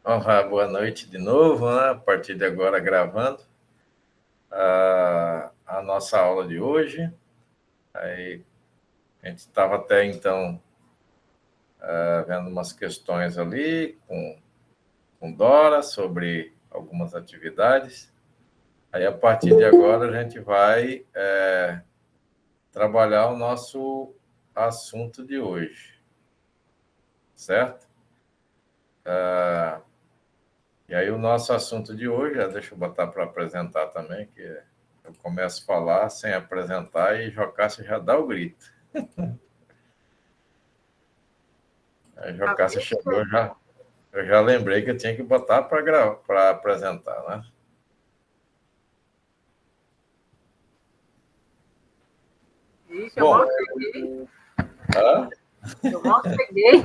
Olá, boa noite de novo, né? A partir de agora gravando a nossa aula de hoje. Aí a gente estava até então vendo umas questões ali com Dora sobre algumas atividades. Aí a partir de agora a gente vai trabalhar o nosso assunto de hoje, certo? E aí o nosso assunto de hoje, deixa eu botar para apresentar também, que eu começo a falar sem apresentar e Jocássia já dá o grito. A Jocássia chegou, eu já lembrei que eu tinha que botar para apresentar, né? Ixi, eu Bom, mal cheguei. hã? Eu mal cheguei.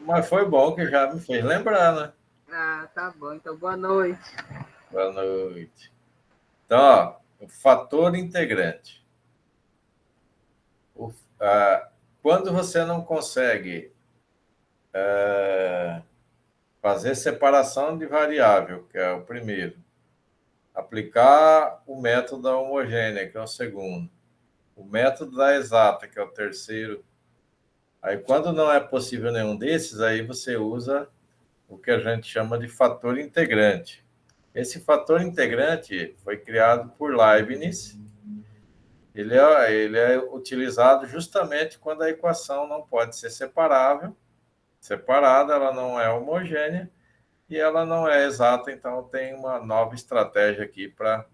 Mas foi bom que já me fez lembrar, né? Ah, tá bom. Então, boa noite. Boa noite. Então, ó, o fator integrante. O, quando você não consegue fazer separação de variável, que é o primeiro, aplicar o método da homogênea, que é o segundo, o método da exata, que é o terceiro. Aí, quando não é possível nenhum desses, aí você usa o que a gente chama de fator integrante. Esse fator integrante foi criado por Leibniz. Ele é utilizado justamente quando a equação não pode ser separada, ela não é homogênea e ela não é exata, então tem uma nova estratégia aqui para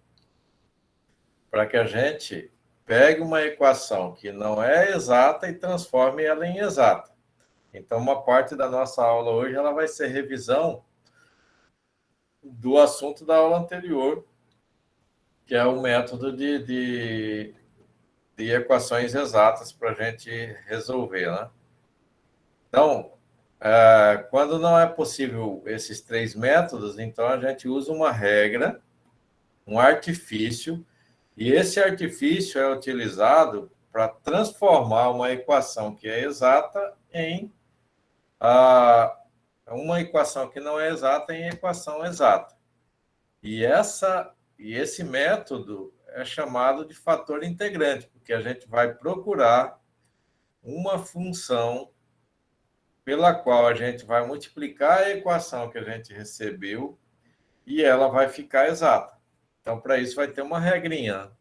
que a gente pegue uma equação que não é exata e transforme ela em exata. Então, uma parte da nossa aula hoje ela vai ser revisão do assunto da aula anterior, que é o método de equações exatas para a gente resolver, né? Então, quando não é possível esses três métodos, então a gente usa uma regra, um artifício, e esse artifício é utilizado para transformar uma equação que é exata em uma equação que não é exata em equação exata. E esse método é chamado de fator integrante, porque a gente vai procurar uma função pela qual a gente vai multiplicar a equação que a gente recebeu e ela vai ficar exata. Então, para isso, vai ter uma regrinha.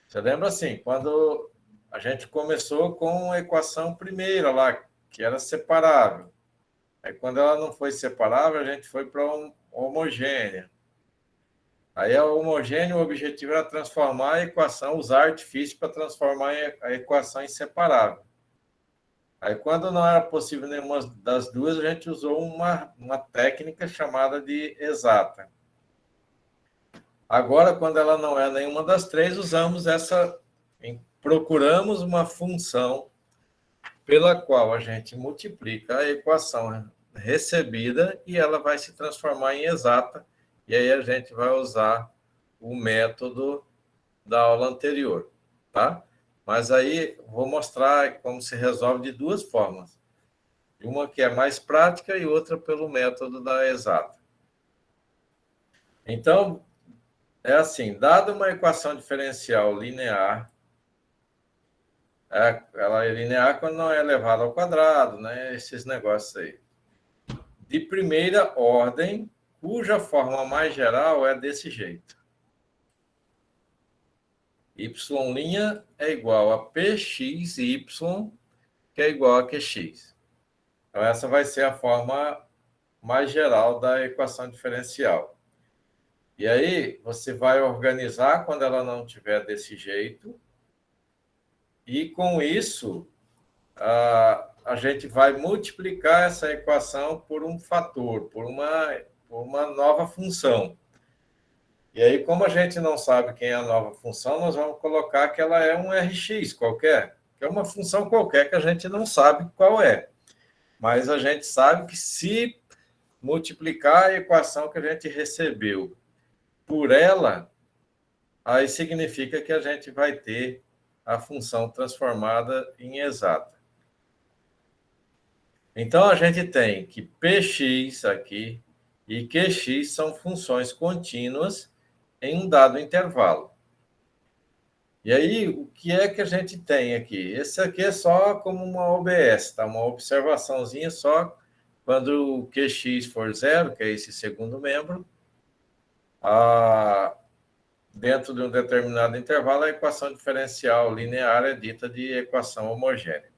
Você lembra assim, quando a gente começou com a equação primeira lá, que era separável. Aí, quando ela não foi separável, a gente foi para homogênea. Aí, a homogênea, o objetivo era transformar a equação, usar artifício para transformar a equação em separável. Aí, quando não era possível nenhuma das duas, a gente usou uma técnica chamada de exata. Agora, quando ela não é nenhuma das três, usamos procuramos uma função pela qual a gente multiplica a equação recebida e ela vai se transformar em exata, e aí a gente vai usar o método da aula anterior, tá? Mas aí vou mostrar como se resolve de duas formas. Uma que é mais prática e outra pelo método da exata. Então, é assim, dada uma equação diferencial linear, ela é linear quando não é elevada ao quadrado, né? Esses negócios aí. De primeira ordem, cuja forma mais geral é desse jeito. Y' é igual a pxy, que é igual a qx. Então, essa vai ser a forma mais geral da equação diferencial. E aí, você vai organizar quando ela não tiver desse jeito, e com isso, a gente vai multiplicar essa equação por um fator, por uma nova função. E aí, como a gente não sabe quem é a nova função, nós vamos colocar que ela é um Rx qualquer, que é uma função qualquer que a gente não sabe qual é. Mas a gente sabe que se multiplicar a equação que a gente recebeu por ela, aí significa que a gente vai ter a função transformada em exata. Então, a gente tem que Px aqui e QX são funções contínuas em um dado intervalo. E aí, o que é que a gente tem aqui? Esse aqui é só como uma OBS, tá? Uma observaçãozinha só quando o QX for zero, que é esse segundo membro, dentro de um determinado intervalo, a equação diferencial linear é dita de equação homogênea.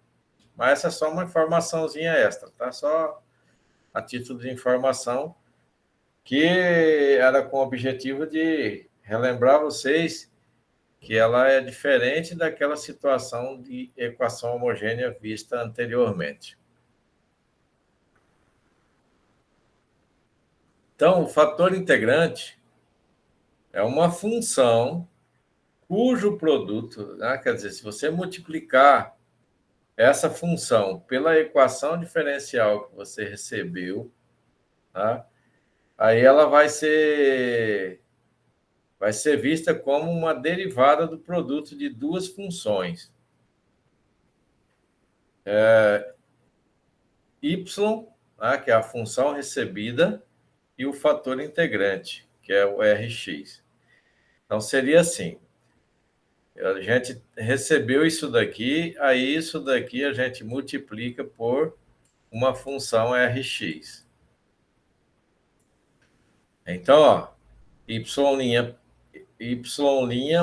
Mas essa é só uma informaçãozinha extra, tá? Só a título de informação, que era com o objetivo de relembrar vocês que ela é diferente daquela situação de equação homogênea vista anteriormente. Então, o fator integrante é uma função cujo produto, né, quer dizer, se você multiplicar essa função pela equação diferencial que você recebeu, tá, aí ela vai ser vista como uma derivada do produto de duas funções. Y, né, que é a função recebida, e o fator integrante, que é o Rx. Então, seria assim, a gente recebeu isso daqui, aí isso daqui a gente multiplica por uma função Rx. Então, ó, y'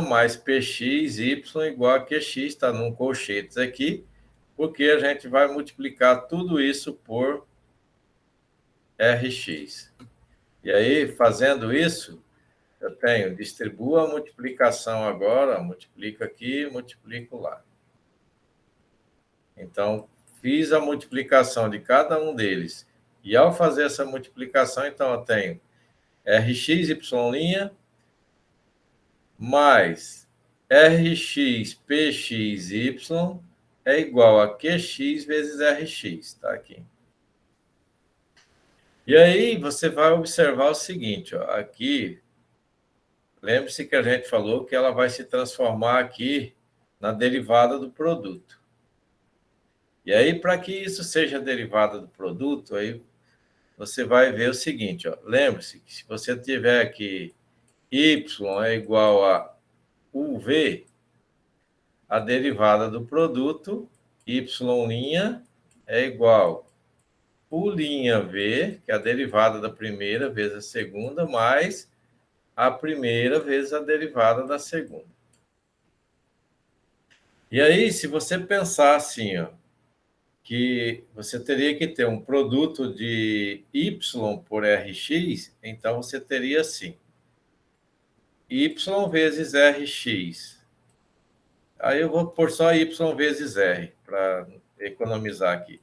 mais px, y igual a qx, está num colchetes aqui, porque a gente vai multiplicar tudo isso por Rx. E aí, fazendo isso, eu tenho, distribuo a multiplicação agora, multiplico aqui, multiplico lá. Então, fiz a multiplicação de cada um deles. E ao fazer essa multiplicação, então, eu tenho Rxy' mais Rxpxy é igual a Qx vezes Rx, tá aqui. E aí, você vai observar o seguinte, ó, aqui, lembre-se que a gente falou que ela vai se transformar aqui na derivada do produto. E aí, para que isso seja derivada do produto, aí você vai ver o seguinte, ó, lembre-se que se você tiver aqui y é igual a uv, a derivada do produto, y' é igual u'v, que é a derivada da primeira vezes a segunda, mais a primeira vezes a derivada da segunda. E aí, se você pensar assim, ó, que você teria que ter um produto de y por Rx, então você teria assim, y vezes Rx. Aí eu vou pôr só y vezes R, para economizar aqui.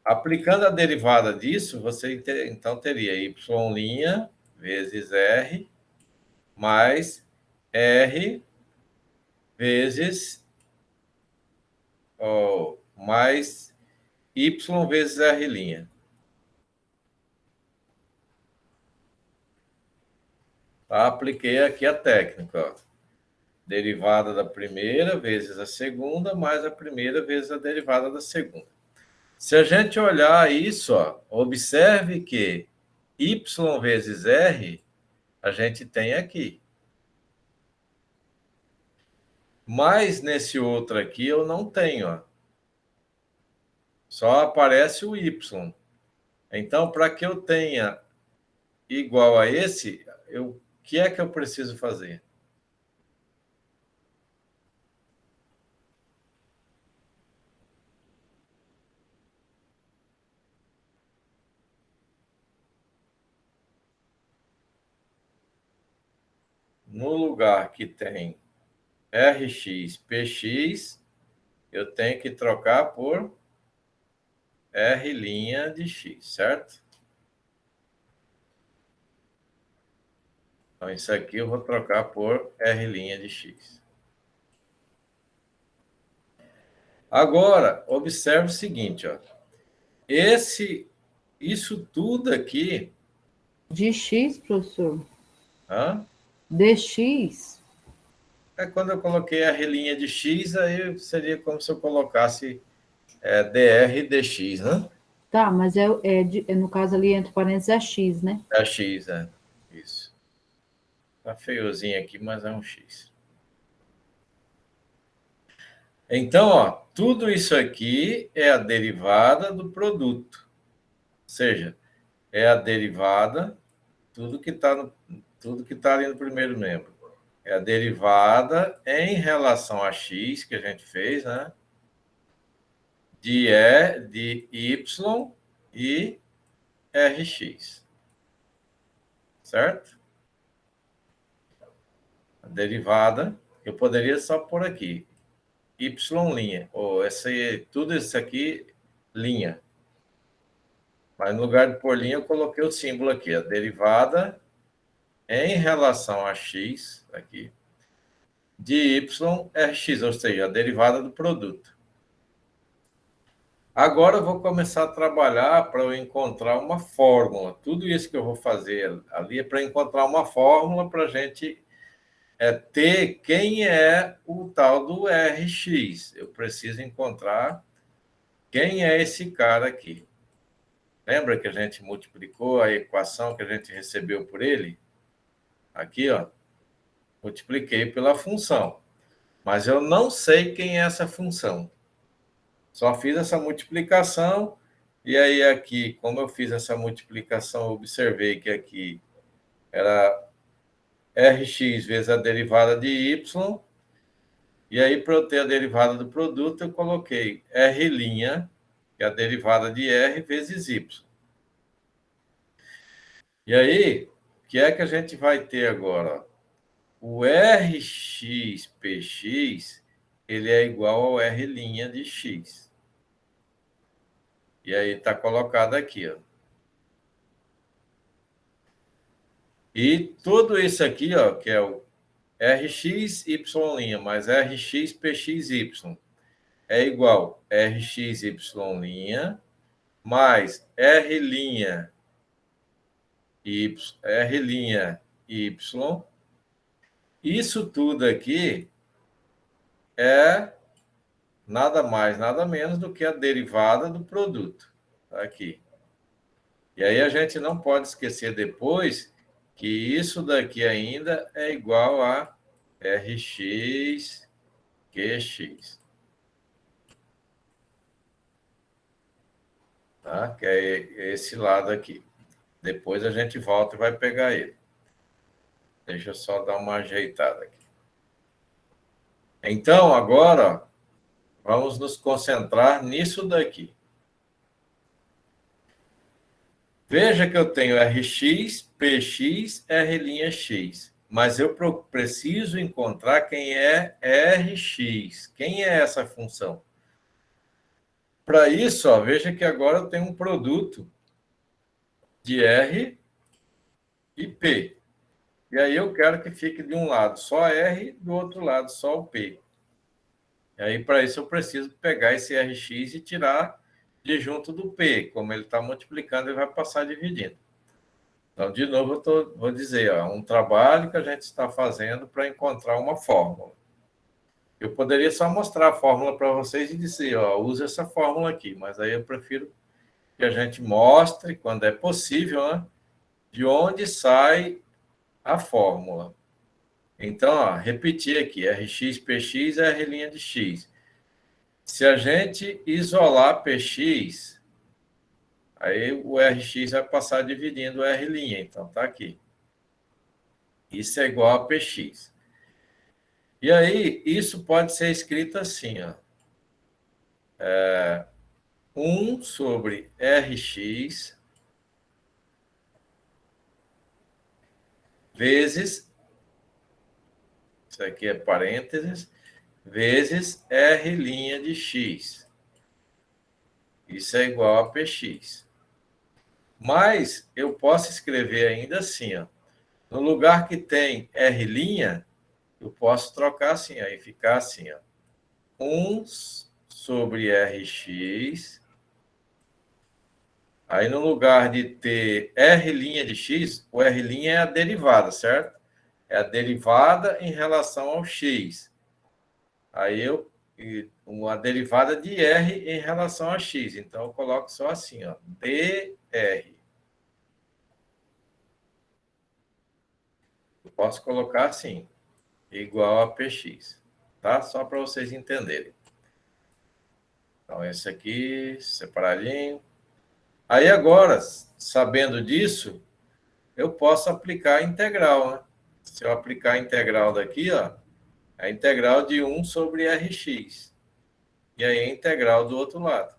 Aplicando a derivada disso, você então teria y' vezes R mais R vezes mais y vezes R'. Tá? Apliquei aqui a técnica, ó. Derivada da primeira vezes a segunda, mais a primeira vezes a derivada da segunda. Se a gente olhar isso, ó, observe que y vezes R a gente tem aqui. Mas nesse outro aqui eu não tenho, ó. Só aparece o y. Então, para que eu tenha igual a esse, o que é que eu preciso fazer? No lugar que tem Rx, Px, eu tenho que trocar por R' de x, certo? Então, isso aqui eu vou trocar por R' de x. Agora, observe o seguinte, ó. Isso tudo aqui... De x, professor? Hã? Dx? É quando eu coloquei R' de x, aí seria como se eu colocasse dr dx, né? Tá, mas no caso ali, entre parênteses, é X, né? É x, é. Isso. Tá feiozinho aqui, mas é um x. Então, ó, tudo isso aqui é a derivada do produto. Ou seja, é a derivada, tudo que está ali no primeiro membro. É a derivada em relação a x que a gente fez, né? De y e rx. Certo? A derivada, eu poderia só pôr aqui, y', ou tudo isso aqui, linha. Mas no lugar de pôr linha, eu coloquei o símbolo aqui, a derivada em relação a x, aqui, de y rx, ou seja, a derivada do produto. Agora eu vou começar a trabalhar para eu encontrar uma fórmula. Tudo isso que eu vou fazer ali é para encontrar uma fórmula para a gente ter quem é o tal do Rx. Eu preciso encontrar quem é esse cara aqui. Lembra que a gente multiplicou a equação que a gente recebeu por ele? Aqui, ó, multipliquei pela função. Mas eu não sei quem é essa função. Só fiz essa multiplicação, e aí aqui, como eu fiz essa multiplicação, observei que aqui era Rx vezes a derivada de y, e aí para eu ter a derivada do produto, eu coloquei R', que é a derivada de R vezes y. E aí, o que é que a gente vai ter agora? O Rx/Px, ele é igual ao R' de x. E aí está colocado aqui, ó. E tudo isso aqui, ó, que é o Rxy' mais Rx/Pxy, é igual Rxy' mais R' y. Isso tudo aqui é nada mais, nada menos do que a derivada do produto. Tá aqui. E aí a gente não pode esquecer depois que isso daqui ainda é igual a Rx QX. Tá? Que é esse lado aqui. Depois a gente volta e vai pegar ele. Deixa eu só dar uma ajeitada aqui. Então, agora, vamos nos concentrar nisso daqui. Veja que eu tenho Rx, Px, R'x. Mas eu preciso encontrar quem é Rx. Quem é essa função? Para isso, ó, veja que agora eu tenho um produto de R e P. E aí eu quero que fique de um lado só R, do outro lado só o P. E aí, para isso, eu preciso pegar esse Rx e tirar de junto do P. Como ele está multiplicando, ele vai passar dividindo. Então, de novo, vou dizer, ó, um trabalho que a gente está fazendo para encontrar uma fórmula. Eu poderia só mostrar a fórmula para vocês e dizer, ó, use essa fórmula aqui, mas aí eu prefiro que a gente mostre, quando é possível, né, de onde sai a fórmula. Então, ó, repetir aqui, Rx, Px, R' de x. Se a gente isolar Px, aí o Rx vai passar dividindo o R', então tá aqui. Isso é igual a Px. E aí, isso pode ser escrito assim, ó. 1 sobre Rx vezes, isso aqui é parênteses, vezes R' de x. Isso é igual a Px. Mas eu posso escrever ainda assim, ó. No lugar que tem R', eu posso trocar assim, aí ficar assim, ó. 1 sobre Rx. Aí no lugar de ter R' de x, o R' é a derivada, certo? É a derivada em relação ao x. Aí eu uma derivada de R em relação a X. Então, eu coloco só assim, ó, dr. Eu posso colocar assim, igual a px, tá? Só para vocês entenderem. Então, esse aqui, separadinho. Aí, agora, sabendo disso, eu posso aplicar a integral, né? Se eu aplicar a integral daqui, ó, a integral de 1 sobre Rx. E aí a integral do outro lado.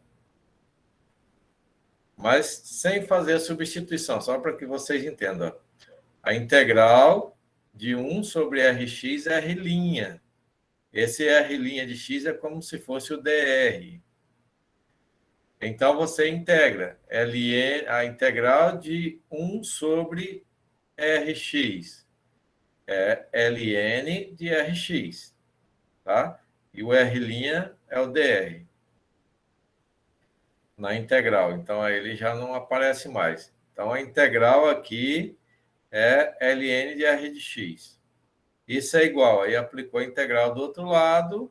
Mas sem fazer a substituição, só para que vocês entendam. A integral de 1 sobre Rx é R'. Esse R' de x é como se fosse o dr. Então, você integra a integral de 1 sobre Rx. É ln de Rx. Tá? E o R' é o dr. Na integral. Então, aí ele já não aparece mais. Então, a integral aqui é ln de R de x. Isso é igual. Aí aplicou a integral do outro lado,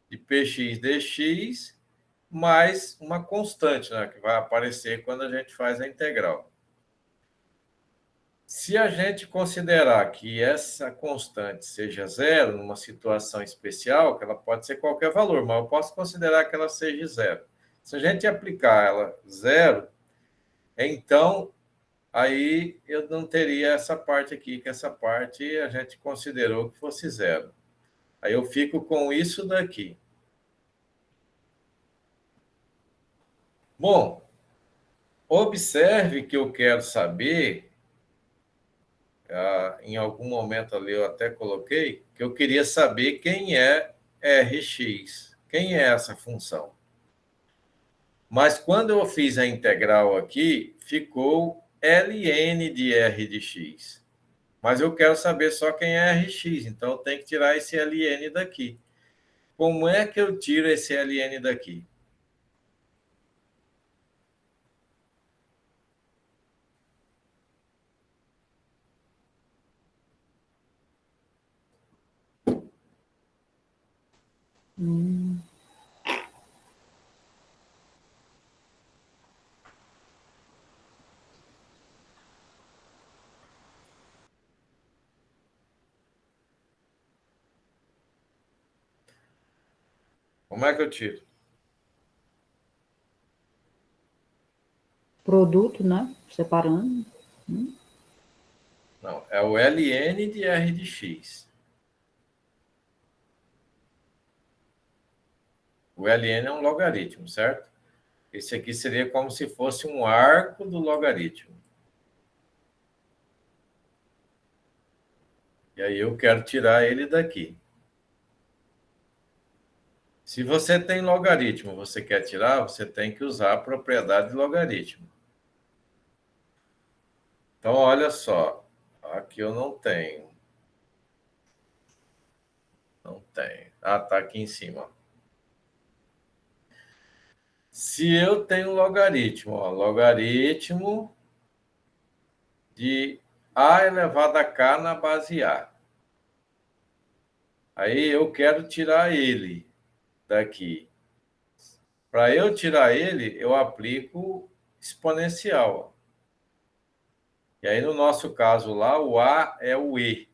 de px dx, mais uma constante, né, que vai aparecer quando a gente faz a integral. Se a gente considerar que essa constante seja zero, numa situação especial, que ela pode ser qualquer valor, mas eu posso considerar que ela seja zero. Se a gente aplicar ela zero, então aí eu não teria essa parte aqui, que essa parte a gente considerou que fosse zero. Aí eu fico com isso daqui. Bom, observe que eu quero saber, em algum momento ali eu até coloquei, que eu queria saber quem é Rx, quem é essa função. Mas quando eu fiz a integral aqui, ficou ln de R de x. Mas eu quero saber só quem é Rx, então eu tenho que tirar esse ln daqui. Como é que eu tiro esse ln daqui? Como é que eu tiro? Produto, né? Separando. Não, é o ln de R de x. O ln é um logaritmo, certo? Esse aqui seria como se fosse um arco do logaritmo. E aí eu quero tirar ele daqui. Se você tem logaritmo, você quer tirar, você tem que usar a propriedade de logaritmo. Então, olha só. Aqui eu não tenho. Não tenho. Ah, tá aqui em cima. Se eu tenho logaritmo, ó, logaritmo de a elevado a k na base a. Aí eu quero tirar ele daqui. Para eu tirar ele, eu aplico exponencial. E aí, no nosso caso lá, o a é o e.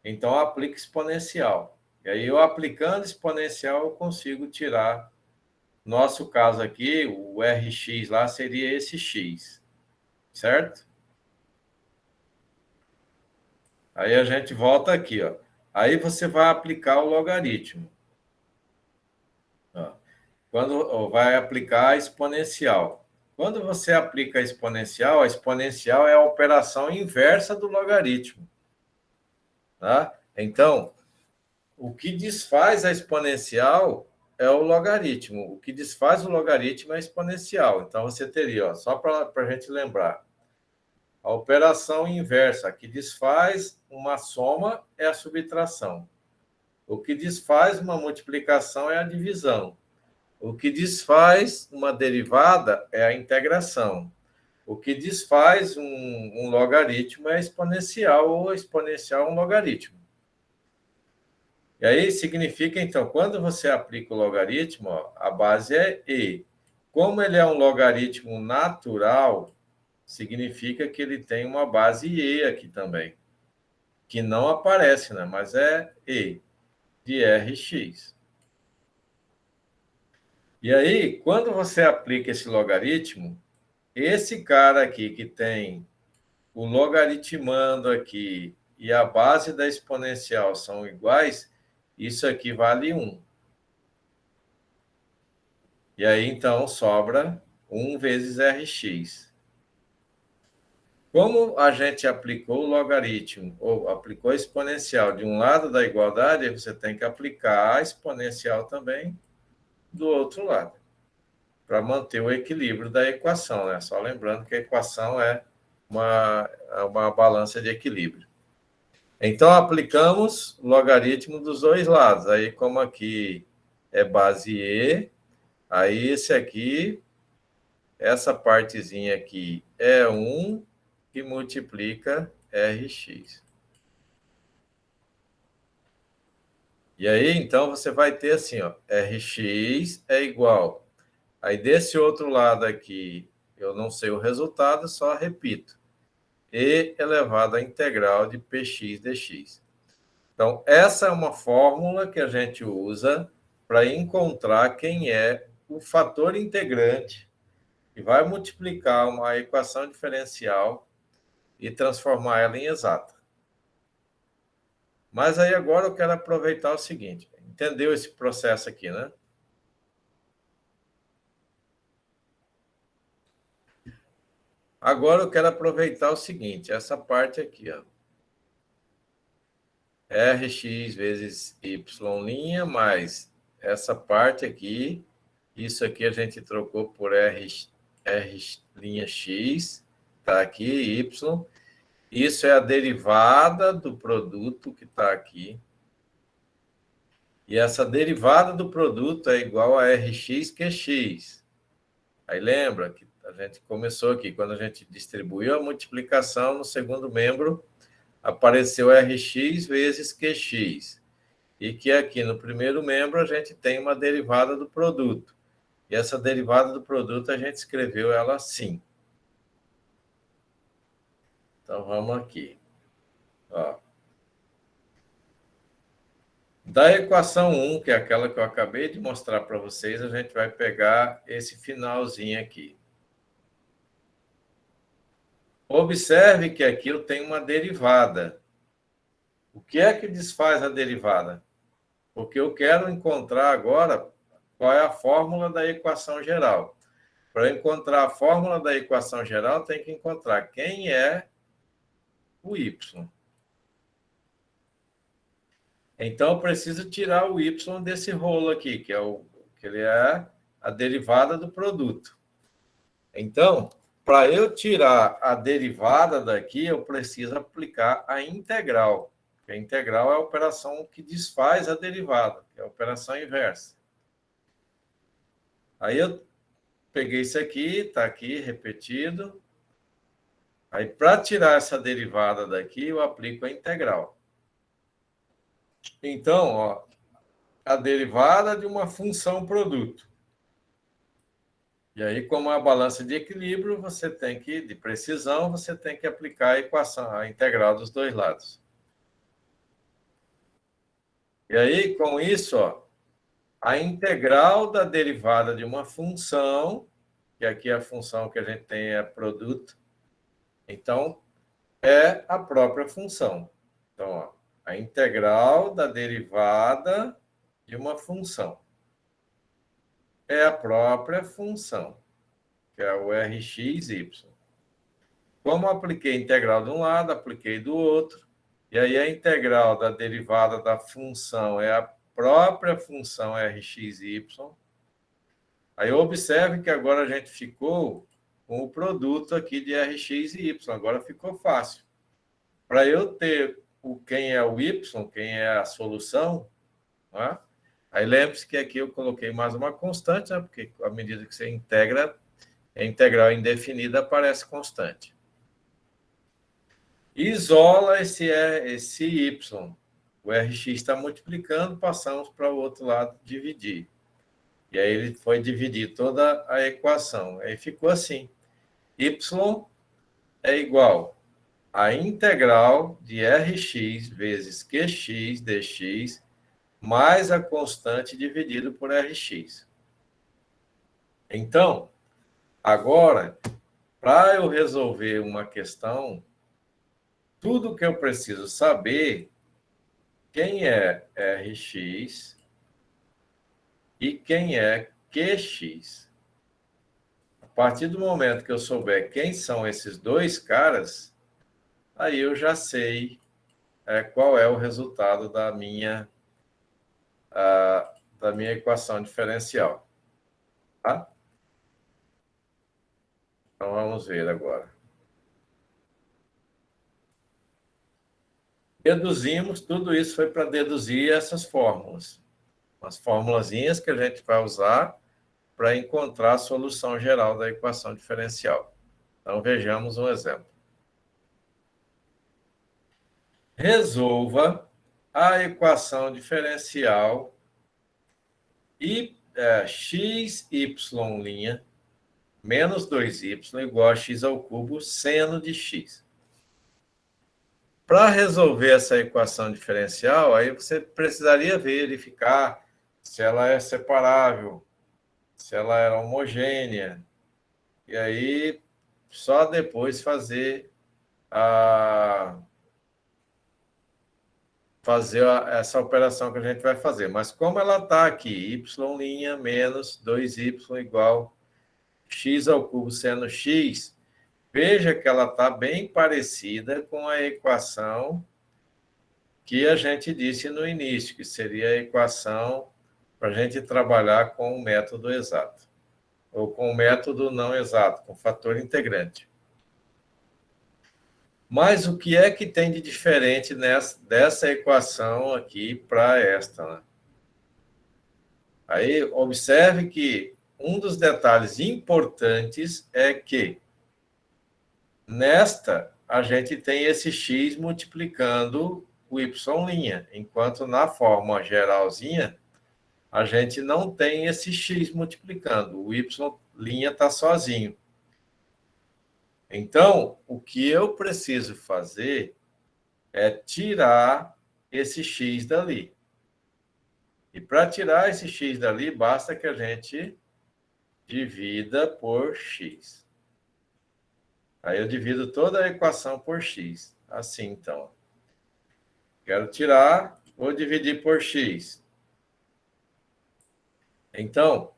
Então, eu aplico exponencial. E aí, eu aplicando exponencial, eu consigo tirar. Nosso caso aqui, o Rx lá seria esse x. Certo? Aí a gente volta aqui, ó. Aí você vai aplicar o logaritmo. Ó. Quando vai aplicar a exponencial. Quando você aplica a exponencial é a operação inversa do logaritmo. Tá? Então, o que desfaz a exponencial é o logaritmo. O que desfaz o logaritmo é a exponencial. Então, você teria, ó, só para a gente lembrar, a operação inversa, que desfaz uma soma, é a subtração. O que desfaz uma multiplicação é a divisão. O que desfaz uma derivada é a integração. O que desfaz um logaritmo é exponencial, ou exponencial é um logaritmo. E aí significa, então, quando você aplica o logaritmo, ó, a base é e. Como ele é um logaritmo natural, significa que ele tem uma base e aqui também, que não aparece, né? Mas é e de Rx. E aí, quando você aplica esse logaritmo, esse cara aqui que tem o logaritmando aqui e a base da exponencial são iguais, isso aqui vale 1. E aí, então, sobra 1 vezes Rx. Como a gente aplicou o logaritmo, ou aplicou a exponencial de um lado da igualdade, você tem que aplicar a exponencial também do outro lado, para manter o equilíbrio da equação, né? Só lembrando que a equação é uma balança de equilíbrio. Então, aplicamos o logaritmo dos dois lados. Aí, como aqui é base E, aí esse aqui, essa partezinha aqui é 1 que multiplica Rx. E aí, então, você vai ter assim, ó, Rx é igual. Aí, desse outro lado aqui, eu não sei o resultado, só repito. E elevado à integral de Px dx. Então, essa é uma fórmula que a gente usa para encontrar quem é o fator integrante que vai multiplicar uma equação diferencial e transformar ela em exata. Mas aí agora eu quero aproveitar o seguinte, entendeu esse processo aqui, né? Agora eu quero aproveitar o seguinte, essa parte aqui, ó. Rx vezes y' mais essa parte aqui, isso aqui a gente trocou por R'(x), tá aqui, y. Isso é a derivada do produto que está aqui. E essa derivada do produto é igual a Rx, que é x. Aí lembra que a gente começou aqui, quando a gente distribuiu a multiplicação no segundo membro, apareceu Rx vezes Qx. E que aqui no primeiro membro a gente tem uma derivada do produto. E essa derivada do produto a gente escreveu ela assim. Então vamos aqui. Ó. Da equação 1, que é aquela que eu acabei de mostrar para vocês, a gente vai pegar esse finalzinho aqui. Observe que aqui eu tenho uma derivada. O que é que desfaz a derivada? Porque eu quero encontrar agora qual é a fórmula da equação geral. Para encontrar a fórmula da equação geral, tem que encontrar quem é o y. Então, eu preciso tirar o y desse rolo aqui, que ele é a derivada do produto. Então, para eu tirar a derivada daqui, eu preciso aplicar a integral. A integral é a operação que desfaz a derivada, que é a operação inversa. Aí eu peguei isso aqui, está aqui repetido. Aí, para tirar essa derivada daqui, eu aplico a integral. Então, ó, a derivada de uma função produto. E aí, como é a balança de equilíbrio, você tem que, de precisão, você tem que aplicar a equação, a integral dos dois lados. E aí, com isso, ó, a integral da derivada de uma função, que aqui a função que a gente tem é produto, então, é a própria função. Então, ó, a integral da derivada de uma função é a própria função, que é o Rxy. Como eu apliquei a integral de um lado, apliquei do outro, e aí a integral da derivada da função é a própria função Rxy. Aí observe que agora a gente ficou com o produto aqui de Rx e y. Agora ficou fácil. Para eu ter quem é o y, quem é a solução, né? Aí lembre-se que aqui eu coloquei mais uma constante, né? Porque à medida que você integra, a integral indefinida aparece constante. Isola esse y. O Rx está multiplicando, passamos para o outro lado dividir. E aí ele foi dividir toda a equação. Aí ficou assim. Y é igual a integral de Rx vezes Qx dx mais a constante dividido por Rx. Então, agora, para eu resolver uma questão, tudo que eu preciso saber quem é Rx e quem é Qx. A partir do momento que eu souber quem são esses dois caras, aí eu já sei qual é o resultado da minha equação diferencial. Tá? Então, vamos ver agora. Deduzimos, tudo isso foi para deduzir essas fórmulas. Umas formulazinhas que a gente vai usar para encontrar a solução geral da equação diferencial. Então, vejamos um exemplo. Resolva a equação diferencial xy' menos 2y igual a x ao cubo seno de x. Para resolver essa equação diferencial, aí você precisaria verificar se ela é separável, se ela era homogênea, e aí só depois fazer essa operação que a gente vai fazer. Mas como ela está aqui, y' menos 2y igual x ao cubo seno x, veja que ela está bem parecida com a equação que a gente disse no início, que seria a equação para a gente trabalhar com o método exato, ou com o método não exato, com fator integrante. Mas o que é que tem de diferente dessa equação aqui para esta, né? Aí, observe que um dos detalhes importantes é que nesta a gente tem esse x multiplicando o y', enquanto na forma geralzinha a gente não tem esse x multiplicando, o y' está sozinho. Então, o que eu preciso fazer é tirar esse x dali. E para tirar esse x dali, basta que a gente divida por x. Aí eu divido toda a equação por x. Assim, então. Quero tirar, vou dividir por x. Então,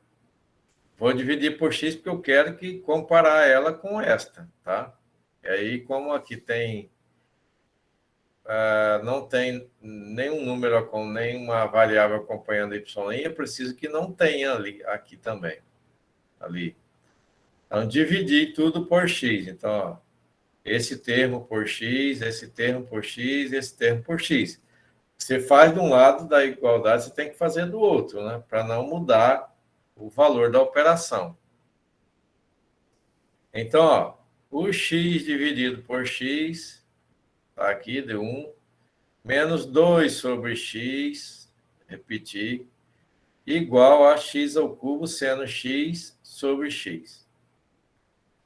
vou dividir por x porque eu quero comparar ela com esta, tá? E aí, como aqui tem... não tem nenhum número com nenhuma variável acompanhando y', eu preciso que não tenha aqui também. Ali. Então, dividi tudo por x. Então, ó, esse termo por x, esse termo por x, esse termo por x. Você faz de um lado da igualdade, você tem que fazer do outro, né? Para não mudar o valor da operação. Então, ó, o x dividido por x, tá aqui, deu 1, menos 2 sobre x, repetir, igual a x ao cubo seno x sobre x.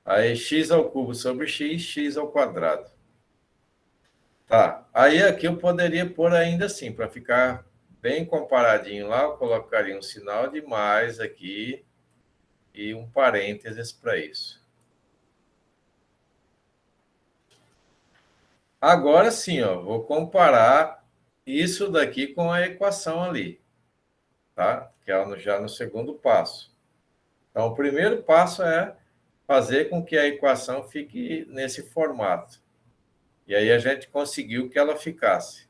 Aí, x ao cubo sobre x, x ao quadrado. Tá, aí aqui eu poderia pôr ainda assim, para ficar bem comparadinho lá, eu colocaria um sinal de mais aqui e um parênteses para isso. Agora sim, ó, vou comparar isso daqui com a equação ali, tá? Que é já no segundo passo. Então, o primeiro passo é fazer com que a equação fique nesse formato. E aí a gente conseguiu que ela ficasse.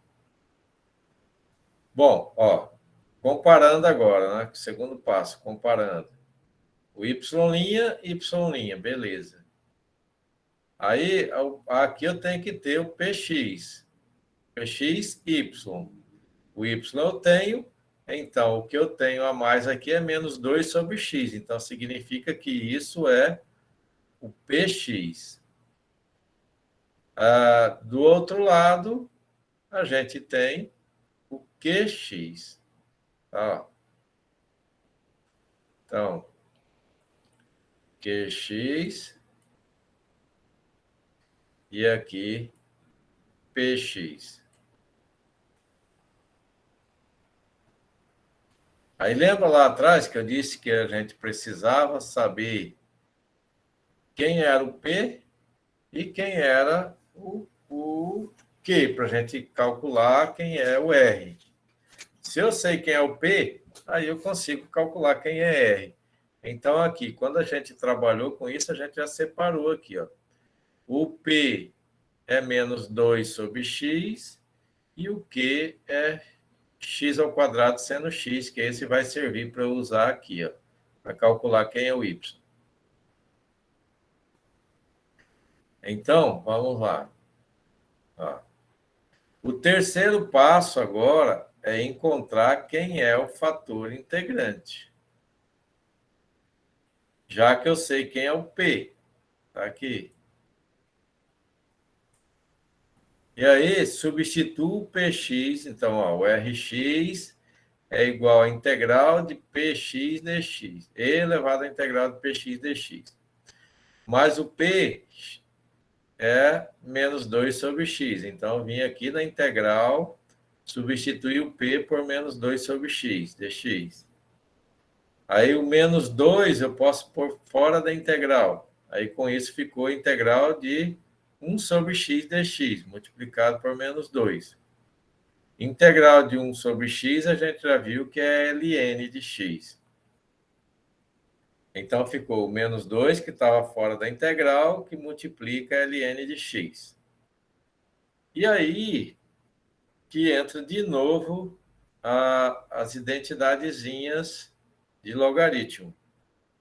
Bom, ó, comparando agora, né? Segundo passo, comparando. O y', beleza. Aí, aqui eu tenho que ter o px. Px, y. O y eu tenho, então o que eu tenho a mais aqui é menos 2 sobre x. Então, significa que isso é o px. Do outro lado, a gente tem QX. Tá? Então, QX e aqui PX. Aí lembra lá atrás que eu disse que a gente precisava saber quem era o P e quem era o Q, para a gente calcular quem é o R. Se eu sei quem é o P, aí eu consigo calcular quem é R. Então, aqui, quando a gente trabalhou com isso, a gente já separou aqui, ó. O P é menos 2 sobre x e o Q é x ao quadrado sendo x, que esse vai servir para eu usar aqui, ó, para calcular quem é o y. Então, vamos lá. Ó. O terceiro passo agora é encontrar quem é o fator integrante. Já que eu sei quem é o P, tá aqui. E aí, substituo o PX, então, ó, o RX é igual a integral de PX dx, elevado à integral de PX dx. Mas o P é menos 2 sobre x. Então, eu vim aqui na integral, substituir o P por menos 2 sobre x, dx. Aí, o menos 2 eu posso pôr fora da integral. Aí, com isso, ficou a integral de 1 sobre x dx, multiplicado por menos 2. Integral de 1 sobre x, a gente já viu que é ln de x. Então, ficou o menos 2, que estava fora da integral, que multiplica ln de x. E aí, que entra de novo as identidadezinhas de logaritmo.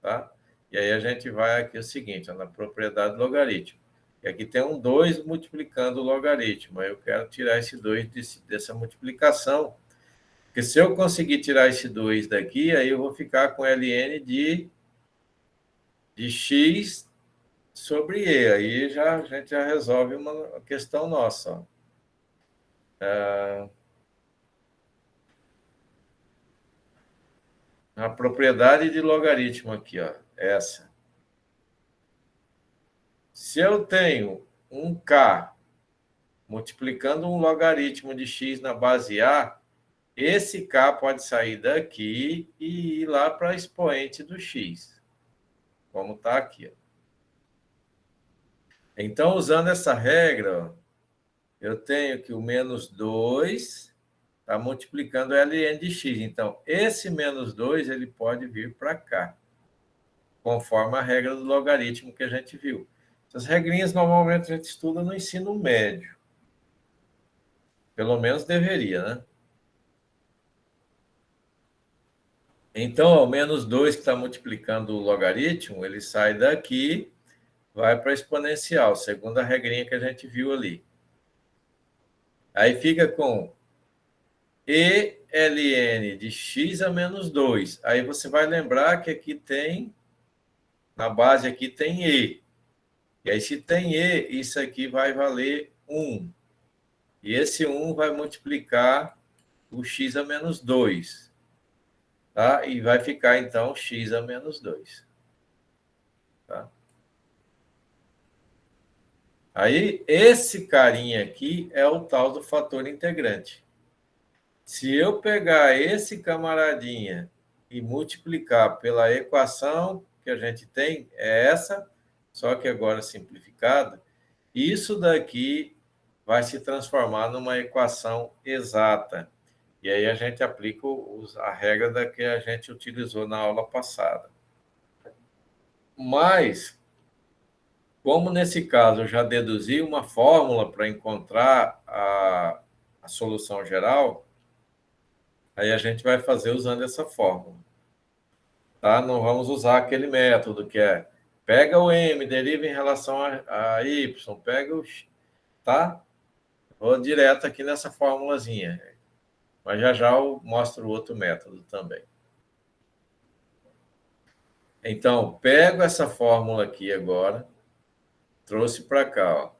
Tá? E aí a gente vai aqui o seguinte, ó, na propriedade do logaritmo. E aqui tem um 2 multiplicando o logaritmo. Aí eu quero tirar esse 2 dessa multiplicação. Porque se eu conseguir tirar esse 2 daqui, aí eu vou ficar com ln de x sobre e. Aí a gente já resolve uma questão nossa. A propriedade de logaritmo aqui, ó, essa. Se eu tenho um k multiplicando um logaritmo de x na base a, esse k pode sair daqui e ir lá para expoente do x, como está aqui. Ó. Então, usando essa regra, ó, eu tenho que o menos 2 está multiplicando ln de x. Então, esse menos 2 ele pode vir para cá, conforme a regra do logaritmo que a gente viu. Essas regrinhas, normalmente, a gente estuda no ensino médio. Pelo menos deveria, né? Então, o menos 2 que está multiplicando o logaritmo, ele sai daqui, vai para a exponencial, segundo a regrinha que a gente viu ali. Aí fica com ELN de x a menos 2. Aí você vai lembrar que aqui tem, na base aqui tem E. E aí se tem E, isso aqui vai valer 1. E esse 1 vai multiplicar o x a menos 2. Tá? E vai ficar, então, x a menos 2. Tá? Aí, esse carinha aqui é o tal do fator integrante. Se eu pegar esse camaradinha e multiplicar pela equação que a gente tem, é essa, só que agora simplificada, isso daqui vai se transformar numa equação exata. E aí a gente aplica a regra da que a gente utilizou na aula passada. Mas, como nesse caso eu já deduzi uma fórmula para encontrar a solução geral, aí a gente vai fazer usando essa fórmula. Tá? Não vamos usar aquele método que é pega o m, deriva em relação a y, pega o x, tá? Vou direto aqui nessa formulazinha. Mas já eu mostro o outro método também. Então, pego essa fórmula aqui agora, trouxe para cá. Ó.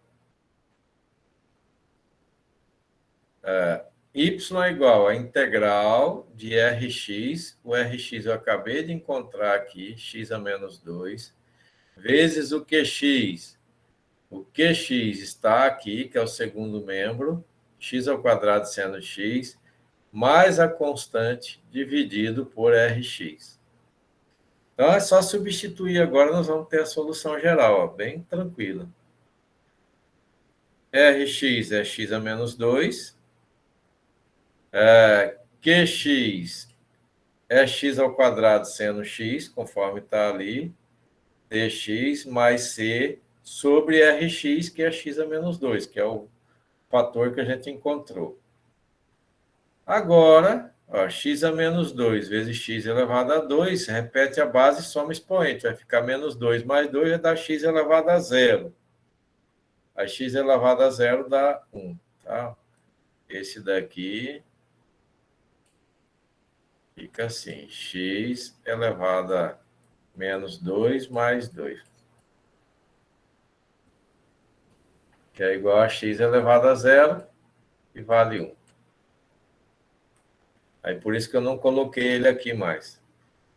y é igual a integral de Rx, o Rx eu acabei de encontrar aqui, x a menos 2, vezes o QX. O QX está aqui, que é o segundo membro, x ao quadrado sendo x, mais a constante dividido por Rx. Então, é só substituir agora, nós vamos ter a solução geral, ó, bem tranquila. Rx é x a menos 2, QX é x ao quadrado sendo x, conforme está ali, dx mais c sobre Rx, que é x a menos 2, que é o fator que a gente encontrou. Agora, ó, x a menos 2 vezes x elevado a 2, repete a base e soma expoente. Vai ficar menos 2 mais 2 vai dar x elevado a 0. A x elevado a 0 dá 1. Tá? Esse daqui fica assim, x elevado a menos 2 mais 2. Que é igual a x elevado a 0 e vale 1. Aí por isso que eu não coloquei ele aqui mais.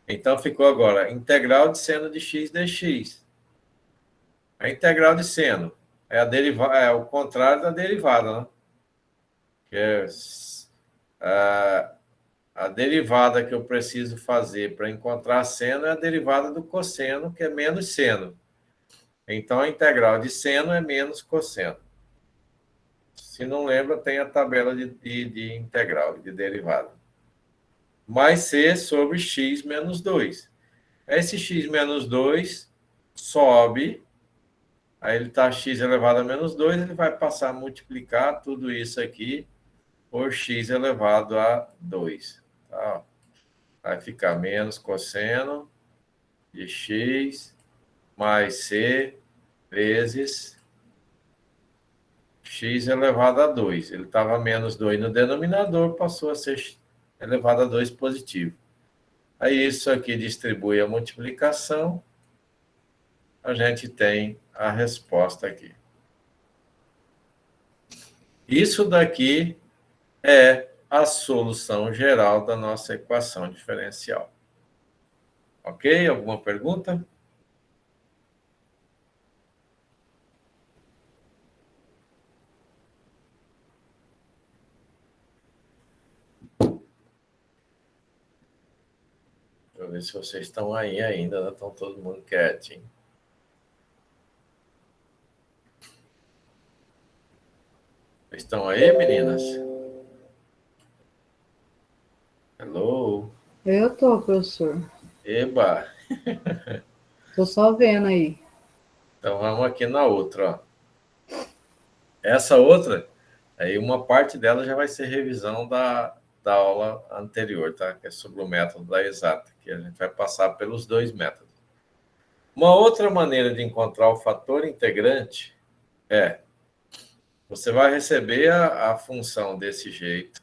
Então ficou agora integral de seno de x dx. A integral de seno é o contrário da derivada, né? Que é a derivada que eu preciso fazer para encontrar seno é a derivada do cosseno, que é menos seno. Então a integral de seno é menos cosseno. Se não lembra, tem a tabela de integral, de derivada. Mais c sobre x menos 2. Esse x menos 2 sobe, aí ele está x elevado a menos 2, ele vai passar a multiplicar tudo isso aqui por x elevado a 2. Tá? Vai ficar menos cosseno de x mais c vezes x elevado a 2. Ele estava menos 2 no denominador, passou a ser elevado a 2 positivo. Aí isso aqui distribui a multiplicação, a gente tem a resposta aqui. Isso daqui é a solução geral da nossa equação diferencial. Ok? Alguma pergunta? Deixa eu ver se vocês estão aí ainda, né? Estão todo mundo quietinho. Estão aí, meninas? Hello? Eu tô, professor. Eba! Tô só vendo aí. Então vamos aqui na outra, ó. Essa outra, aí uma parte dela já vai ser revisão da aula anterior, tá? Que é sobre o método da exata, que a gente vai passar pelos dois métodos. Uma outra maneira de encontrar o fator integrante é você vai receber a função desse jeito.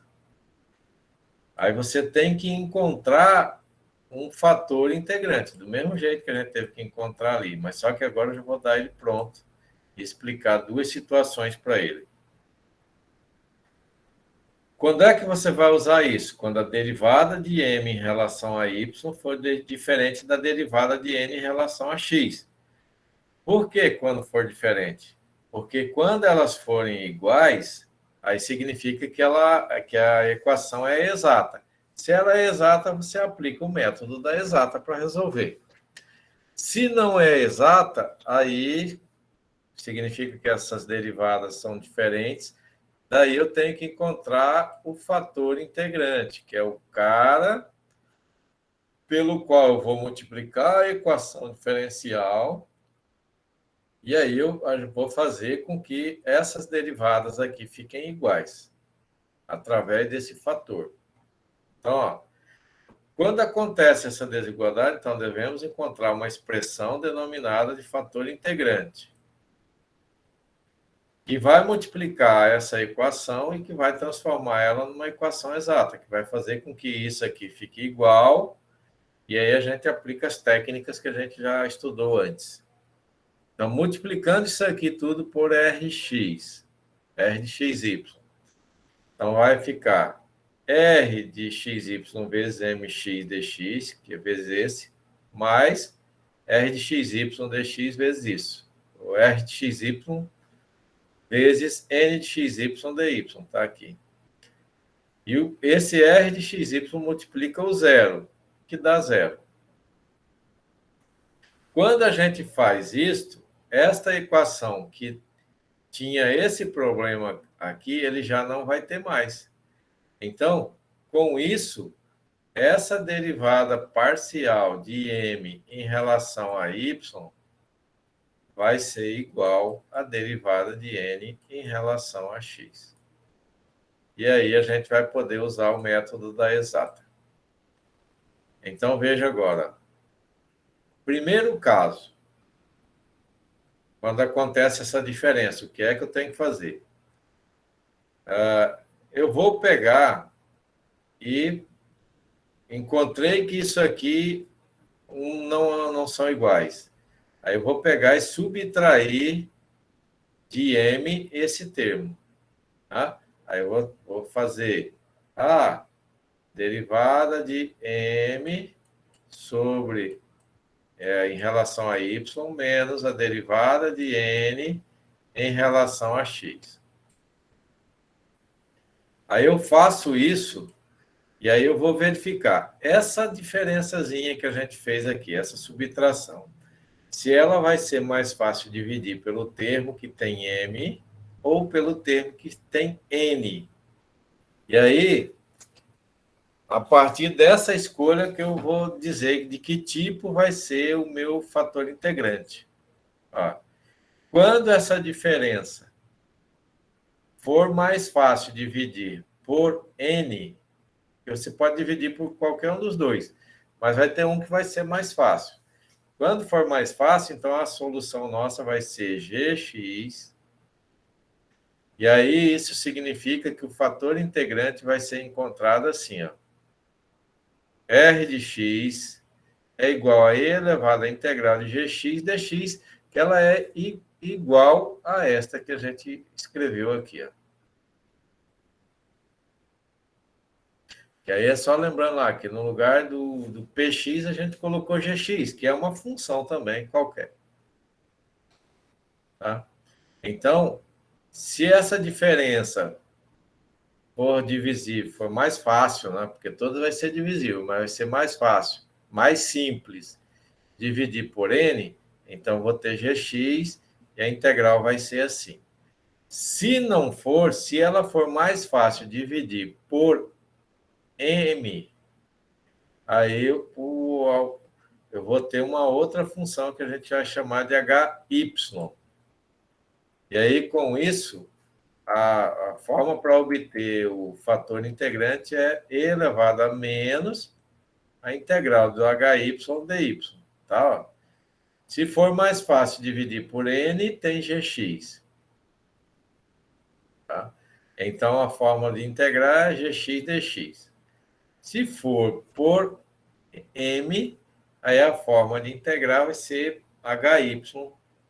Aí você tem que encontrar um fator integrante, do mesmo jeito que a gente teve que encontrar ali, mas só que agora eu já vou dar ele pronto e explicar duas situações para ele. Quando é que você vai usar isso? Quando a derivada de m em relação a y for diferente da derivada de n em relação a x. Por que quando for diferente? Porque quando elas forem iguais, aí significa que a equação é exata. Se ela é exata, você aplica o método da exata para resolver. Se não é exata, aí significa que essas derivadas são diferentes. Daí eu tenho que encontrar o fator integrante, que é o cara pelo qual eu vou multiplicar a equação diferencial. E aí eu vou fazer com que essas derivadas aqui fiquem iguais, através desse fator. Então, ó, quando acontece essa desigualdade, então devemos encontrar uma expressão denominada de fator integrante, que vai multiplicar essa equação e que vai transformar ela numa equação exata, que vai fazer com que isso aqui fique igual, e aí a gente aplica as técnicas que a gente já estudou antes. Então, multiplicando isso aqui tudo por Rx, R de xy. Então, vai ficar R de XY vezes MX dx, que é vezes esse, mais R de XY dx vezes isso. O R de XY vezes N de XY dy, tá aqui. E esse R de XY multiplica o zero, que dá zero. Quando a gente faz isto, esta equação que tinha esse problema aqui, ele já não vai ter mais. Então, com isso, essa derivada parcial de m em relação a y vai ser igual à derivada de n em relação a x. E aí a gente vai poder usar o método da exata. Então, veja agora. Primeiro caso, quando acontece essa diferença, o que é que eu tenho que fazer? Eu vou pegar e encontrei que isso aqui não são iguais. Aí eu vou pegar e subtrair de m esse termo. Tá? Aí eu vou fazer a derivada de m sobre, em relação a y, menos a derivada de n em relação a x. Aí eu faço isso e aí eu vou verificar essa diferençazinha que a gente fez aqui, essa subtração. Se ela vai ser mais fácil dividir pelo termo que tem m ou pelo termo que tem n. E aí, a partir dessa escolha que eu vou dizer de que tipo vai ser o meu fator integrante. Ó, quando essa diferença for mais fácil dividir por n, você pode dividir por qualquer um dos dois, mas vai ter um que vai ser mais fácil. Quando for mais fácil, então a solução nossa vai ser gx. E aí isso significa que o fator integrante vai ser encontrado assim, ó. R de x é igual a e elevado à integral de gx dx, que ela é igual a esta que a gente escreveu aqui, ó. Que aí é só lembrando lá que no lugar do px a gente colocou gx, que é uma função também qualquer. Tá? Então, se essa diferença for divisível, for mais fácil, né? Porque toda vai ser divisível, mas vai ser mais fácil, mais simples dividir por n, então vou ter gx e a integral vai ser assim. Se não for, se ela for mais fácil dividir por m, aí eu vou ter uma outra função que a gente vai chamar de hy. E aí, com isso, a forma para obter o fator integrante é e elevado a menos a integral do hy dy. Tá? Se for mais fácil dividir por n, tem gx. Tá? Então, a forma de integrar é gx dx. Se for por m, aí a forma de integrar vai ser hy,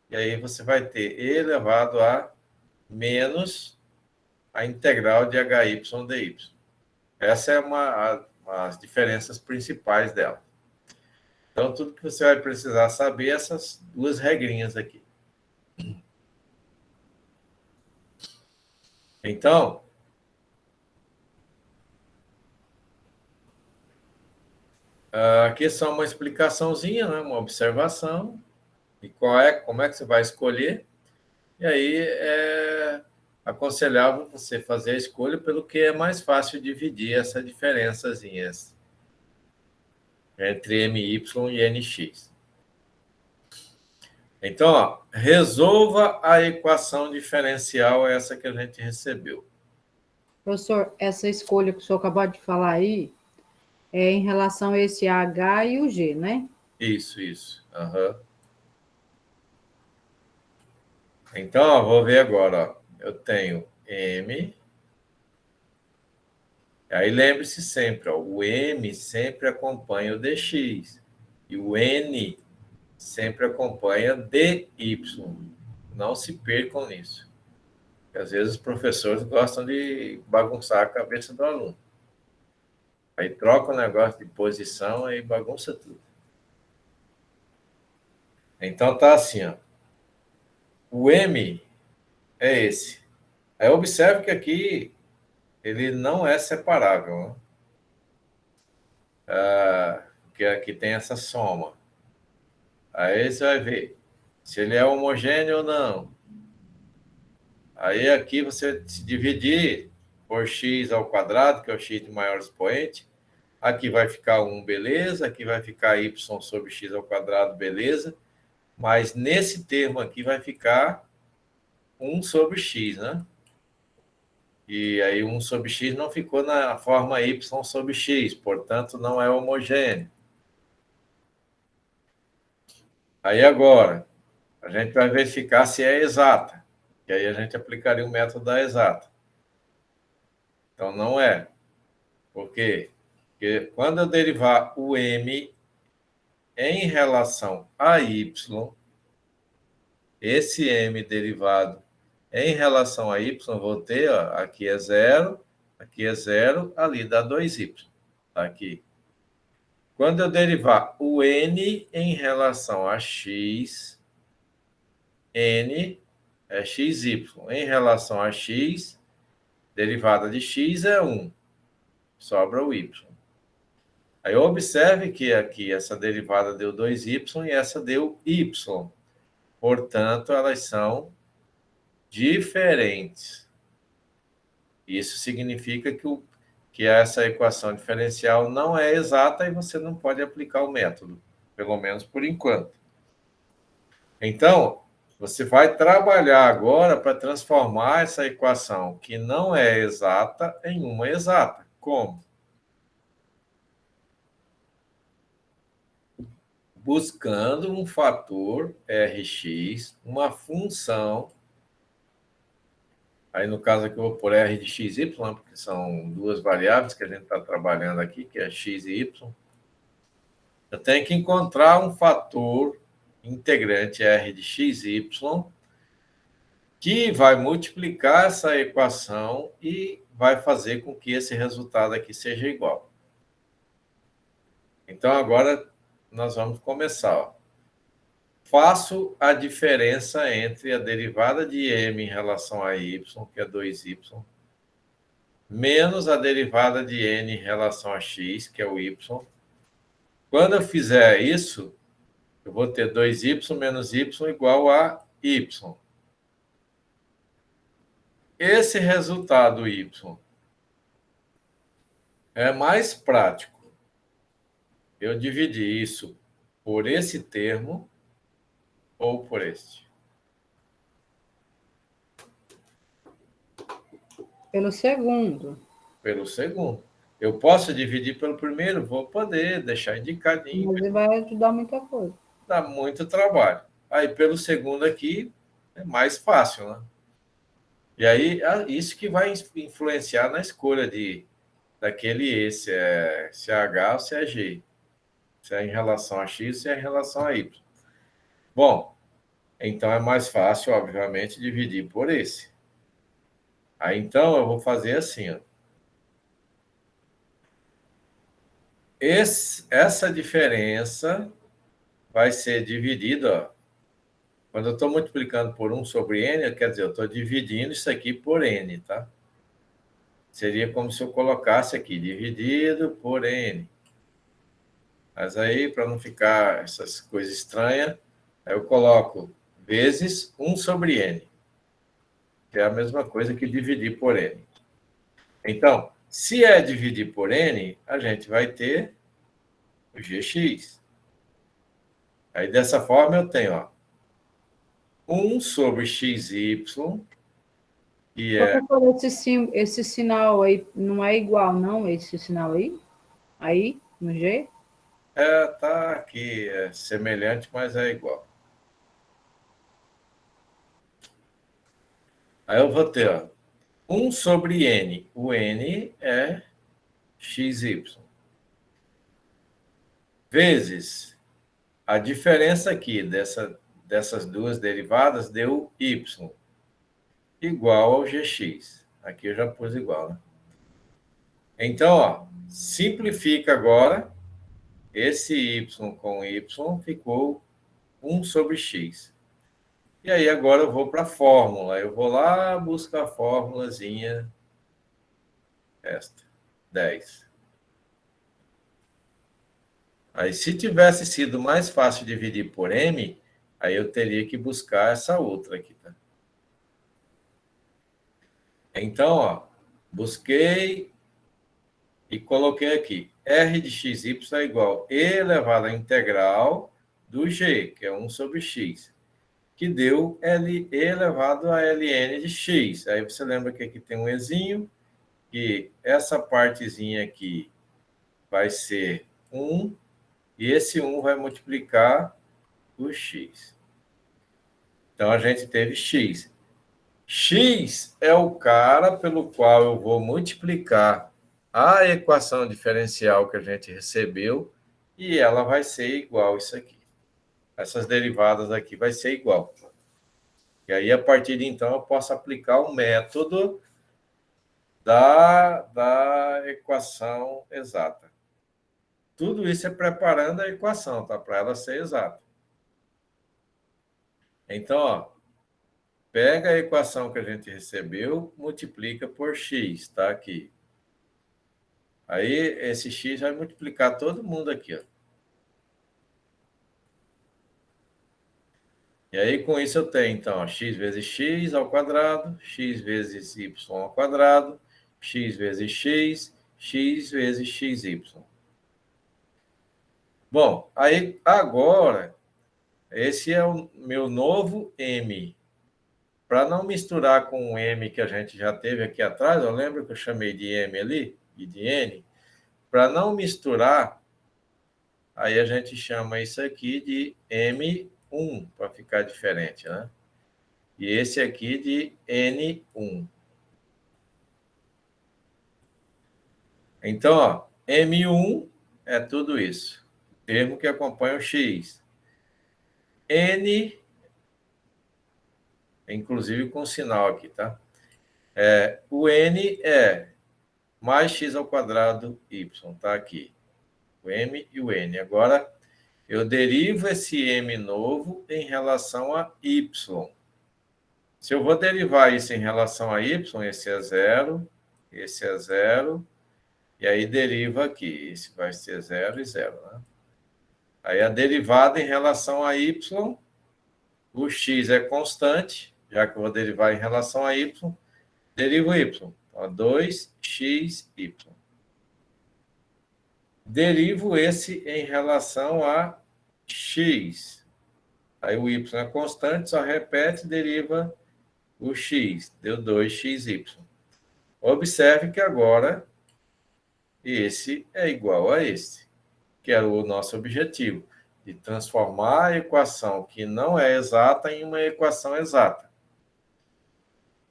e aí você vai ter e elevado a menos a integral de hy dy. Essa é as diferenças principais dela. Então, tudo que você vai precisar saber é essas duas regrinhas aqui. Então, aqui é só uma explicaçãozinha, né? Uma observação de como é que você vai escolher. E aí é aconselhável você fazer a escolha pelo que é mais fácil dividir essa diferençazinha entre my e nx. Então, ó, resolva a equação diferencial, essa que a gente recebeu. Professor, essa escolha que o senhor acabou de falar aí é em relação a esse H e o G, né? Isso. Uhum. Então, ó, vou ver agora. Ó. Eu tenho M. Aí lembre-se sempre, ó, o M sempre acompanha o dx. E o N sempre acompanha dy. Não se percam nisso. Às vezes os professores gostam de bagunçar a cabeça do aluno. Aí troca o negócio de posição, aí bagunça tudo. Então tá assim, ó. O M é esse. Aí observe que aqui ele não é separável, né? Porque aqui tem essa soma. Aí você vai ver se ele é homogêneo ou não. Aí aqui você se dividir por x ao quadrado, que é o x de maior expoente. Aqui vai ficar 1, beleza. Aqui vai ficar y sobre x ao quadrado, beleza. Mas nesse termo aqui vai ficar 1 sobre x, né? E aí 1 sobre x não ficou na forma y sobre x, portanto não é homogêneo. Aí agora, a gente vai verificar se é exata. E aí a gente aplicaria o método da exata. Então não é. Por quê? Porque quando eu derivar o m em relação a y, esse m derivado em relação a y, vou ter, ó, aqui é zero, ali dá 2y. Aqui. Quando eu derivar o n em relação a x, n é xy. Em relação a x, derivada de x é 1. Sobra o y. Aí observe que aqui essa derivada deu 2y e essa deu y. Portanto, elas são diferentes. Isso significa que essa equação diferencial não é exata e você não pode aplicar o método, pelo menos por enquanto. Então, você vai trabalhar agora para transformar essa equação que não é exata em uma exata. Como? Buscando um fator Rx, uma função. Aí, no caso aqui, eu vou pôr R de x e y, porque são duas variáveis que a gente está trabalhando aqui, que é x e y. Eu tenho que encontrar um fator integrante R de x e y que vai multiplicar essa equação e vai fazer com que esse resultado aqui seja igual. Então, agora nós vamos começar. Ó. Faço a diferença entre a derivada de m em relação a y, que é 2y, menos a derivada de n em relação a x, que é o y. Quando eu fizer isso, eu vou ter 2y menos y igual a y. Esse resultado y é mais prático eu dividir isso por esse termo ou por este? Pelo segundo. Pelo segundo. Eu posso dividir pelo primeiro? Vou poder, deixar indicadinho. Mas vai ajudar muita coisa. Dá muito trabalho. Aí, pelo segundo aqui, é mais fácil, né? E aí, isso que vai influenciar na escolha daquele E, se é H ou se é G. Se é em relação a X, se é em relação a Y. Bom, então é mais fácil, obviamente, dividir por esse. Aí, então, eu vou fazer assim, ó. Essa diferença vai ser dividida, ó. Quando eu estou multiplicando por 1 sobre n, quer dizer, eu estou dividindo isso aqui por n, tá? Seria como se eu colocasse aqui, dividido por n. Mas aí, para não ficar essas coisas estranhas, aí eu coloco vezes 1 sobre n, que é a mesma coisa que dividir por n. Então, se é dividir por n, a gente vai ter o gx. Aí, dessa forma, eu tenho, ó, 1 sobre xy, que é... Esse sinal aí não é igual, não? Esse sinal aí? Aí, no G? Tá aqui, é semelhante, mas é igual. Aí eu vou ter, ó, 1 sobre n. O n é xy. Vezes a diferença aqui dessas duas derivadas deu y. igual ao gx. Aqui eu já pus igual, né? Então, ó, simplifica agora. Esse y com y ficou 1 sobre x. E aí agora eu vou para a fórmula. Eu vou lá buscar a fórmulazinha. Esta, 10. Aí, se tivesse sido mais fácil dividir por m, aí eu teria que buscar essa outra aqui, tá? Então, ó, busquei e coloquei aqui. R de xy é igual a e elevado à integral do g, que é 1 sobre x, que deu L e elevado a ln de x. Aí você lembra que aqui tem um ezinho, que essa partezinha aqui vai ser 1, e esse 1 vai multiplicar o x. Então, a gente teve x. X é o cara pelo qual eu vou multiplicar a equação diferencial que a gente recebeu e ela vai ser igual a isso aqui. Essas derivadas aqui vai ser igual. E aí, a partir de então, eu posso aplicar o método da equação exata. Tudo isso é preparando a equação, tá? Para ela ser exata. Então, ó, pega a equação que a gente recebeu, multiplica por x, tá? Aqui. Aí, esse x vai multiplicar todo mundo aqui, ó. E aí, com isso, eu tenho, então, ó, x vezes x ao quadrado, x vezes y ao quadrado, x vezes x vezes xy. Bom, aí, agora, esse é o meu novo m. Para não misturar com o m que a gente já teve aqui atrás, eu lembro que eu chamei de m ali, e de n. Para não misturar, aí a gente chama isso aqui de M1, para ficar diferente, né? E esse aqui de N1. Então, ó, M1 é tudo isso. Termo que acompanha o X. N, inclusive com sinal aqui, tá? O N é mais x ao quadrado y, tá aqui. O M e o N. Agora, eu derivo esse M novo em relação a Y. Se eu vou derivar isso em relação a Y, esse é 0, e aí deriva aqui. Esse vai ser 0 e 0, né? Aí a derivada em relação a Y, o x é constante, já que eu vou derivar em relação a Y, derivo Y. Então, 2xy. Derivo esse em relação a x. Aí o y é constante, só repete, deriva o x. Deu 2xy. Observe que agora esse é igual a esse, que era o nosso objetivo, de transformar a equação que não é exata em uma equação exata.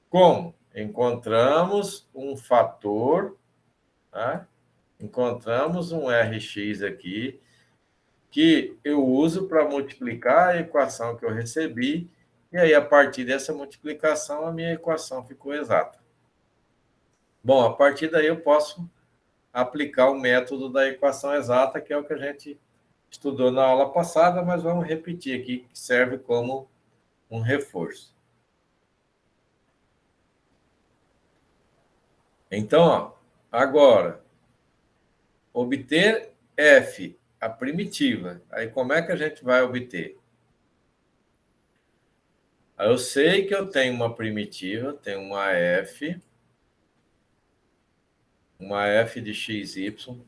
Como? Encontramos um fator, tá? Encontramos um Rx aqui, que eu uso para multiplicar a equação que eu recebi, e aí, a partir dessa multiplicação, a minha equação ficou exata. Bom, a partir daí eu posso aplicar o método da equação exata, que é o que a gente estudou na aula passada, mas vamos repetir aqui, que serve como um reforço. Então, ó, agora, obter f, a primitiva. Aí, como é que a gente vai obter? Aí eu sei que eu tenho uma primitiva, tenho uma f de xy.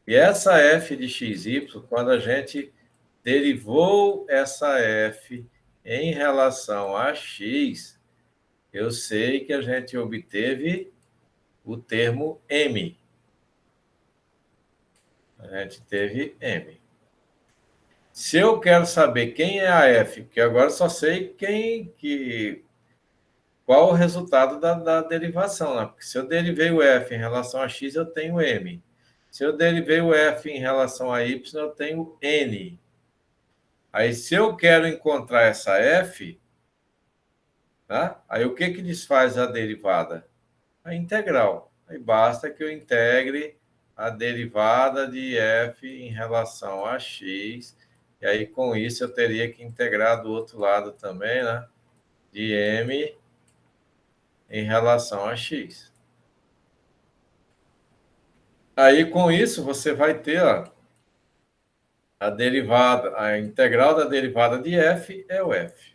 E essa f de xy, quando a gente derivou essa f em relação a x, eu sei que a gente obteve o termo m. A gente teve m. Se eu quero saber quem é a f, porque agora eu só sei qual o resultado da derivação, né? Porque se eu derivei o f em relação a x, eu tenho m. Se eu derivei o f em relação a y, eu tenho n. Aí, se eu quero encontrar essa f, Tá? Aí o que desfaz a derivada? A integral. Aí basta que eu integre a derivada de f em relação a x, e aí com isso eu teria que integrar do outro lado também, né? De m em relação a x. Aí com isso você vai ter, ó, a derivada, a integral da derivada de f é o f.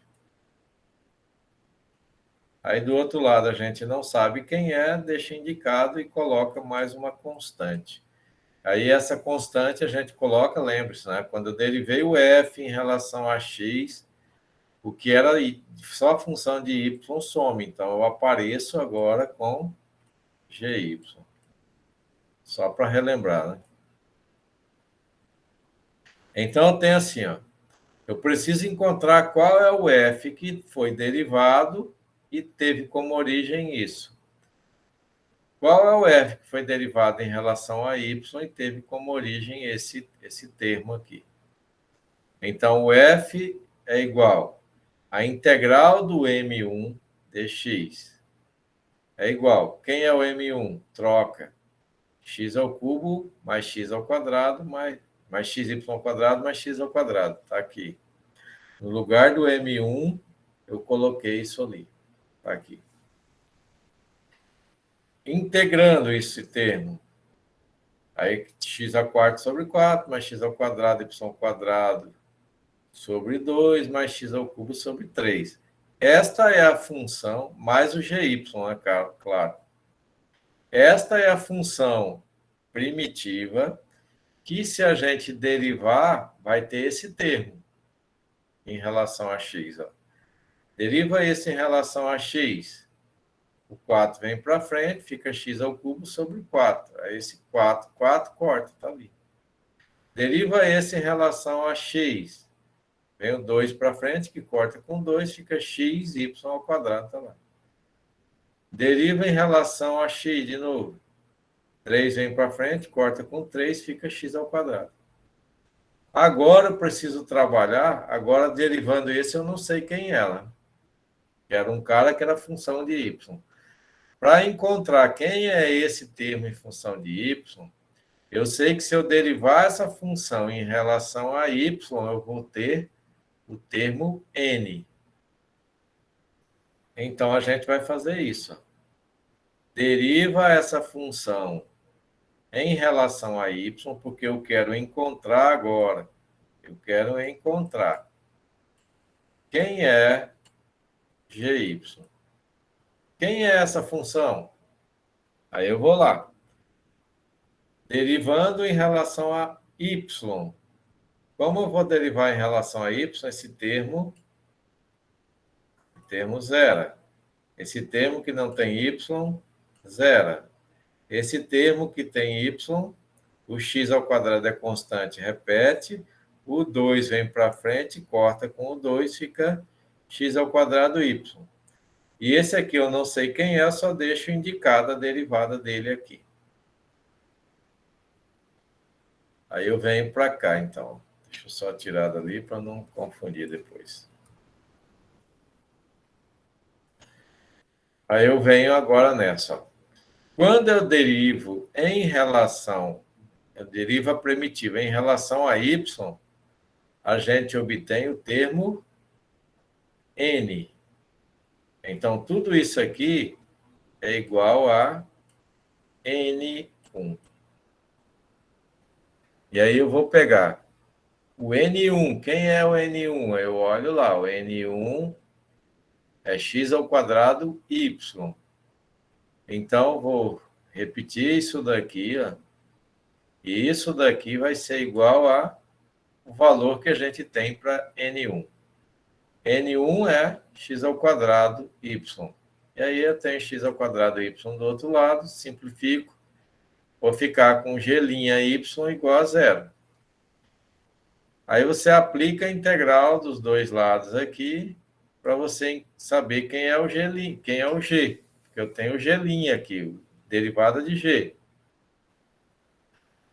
Aí do outro lado a gente não sabe quem é, deixa indicado e coloca mais uma constante. Aí essa constante a gente coloca, lembre-se, né? Quando eu derivei o f em relação a x, o que era só a função de y some. Então eu apareço agora com gy. Só para relembrar, né? Então tem assim, ó. Eu preciso encontrar qual é o f que foi derivado e teve como origem isso. Qual é o f que foi derivado em relação a y e teve como origem esse termo aqui? Então, o f é igual a integral do m1 dx. É igual. Quem é o m1? Troca x ao cubo mais x ao quadrado mais xy ao quadrado mais x ao quadrado. Está aqui. No lugar do m1, eu coloquei isso ali. Está aqui. Integrando esse termo, aí x a quarto sobre 4, mais x ao quadrado, y ao quadrado sobre 2, mais x ao cubo sobre 3. Esta é a função, mais o gy, né, claro. Esta é a função primitiva que, se a gente derivar, vai ter esse termo em relação a x. Ó. Deriva esse em relação a x. O 4 vem para frente, fica x ao cubo sobre 4. Aí esse 4 corta, está ali. Deriva esse em relação a x. Vem o 2 para frente, que corta com 2, fica x, y ao quadrado, está lá. Deriva em relação a x de novo. 3 vem para frente, corta com 3, fica x ao quadrado. Agora eu preciso trabalhar, agora derivando esse eu não sei quem é. Era um cara que era função de y. Para encontrar quem é esse termo em função de y, eu sei que se eu derivar essa função em relação a y, eu vou ter o termo n. Então, a gente vai fazer isso. Deriva essa função em relação a y, porque eu quero encontrar agora. Eu quero encontrar quem é gy. Quem é essa função? Aí eu vou lá. Derivando em relação a y. Como eu vou derivar em relação a y esse termo zero. Esse termo que não tem y, zero. Esse termo que tem y, o x ao quadrado é constante, repete. O 2 vem para frente, corta com o 2, fica x ao quadrado y. E esse aqui eu não sei quem é, só deixo indicada a derivada dele aqui. Aí eu venho para cá, então. Deixa eu só tirar dali para não confundir depois. Aí eu venho agora nessa. Quando eu derivo em relação, eu derivo a primitiva em relação a y, a gente obtém o termo n. Então, tudo isso aqui é igual a n1. E aí eu vou pegar o n1. Quem é o n1? Eu olho lá, o n1 é x ao quadrado y. Então, vou repetir isso daqui, ó. E isso daqui vai ser igual a o valor que a gente tem para n1. n1 é x ao quadrado y. E aí eu tenho x ao quadrado y do outro lado, simplifico, vou ficar com g' y igual a zero. Aí você aplica a integral dos dois lados aqui, para você saber quem é o g', quem é o g. Porque eu tenho o g' aqui, derivada de g.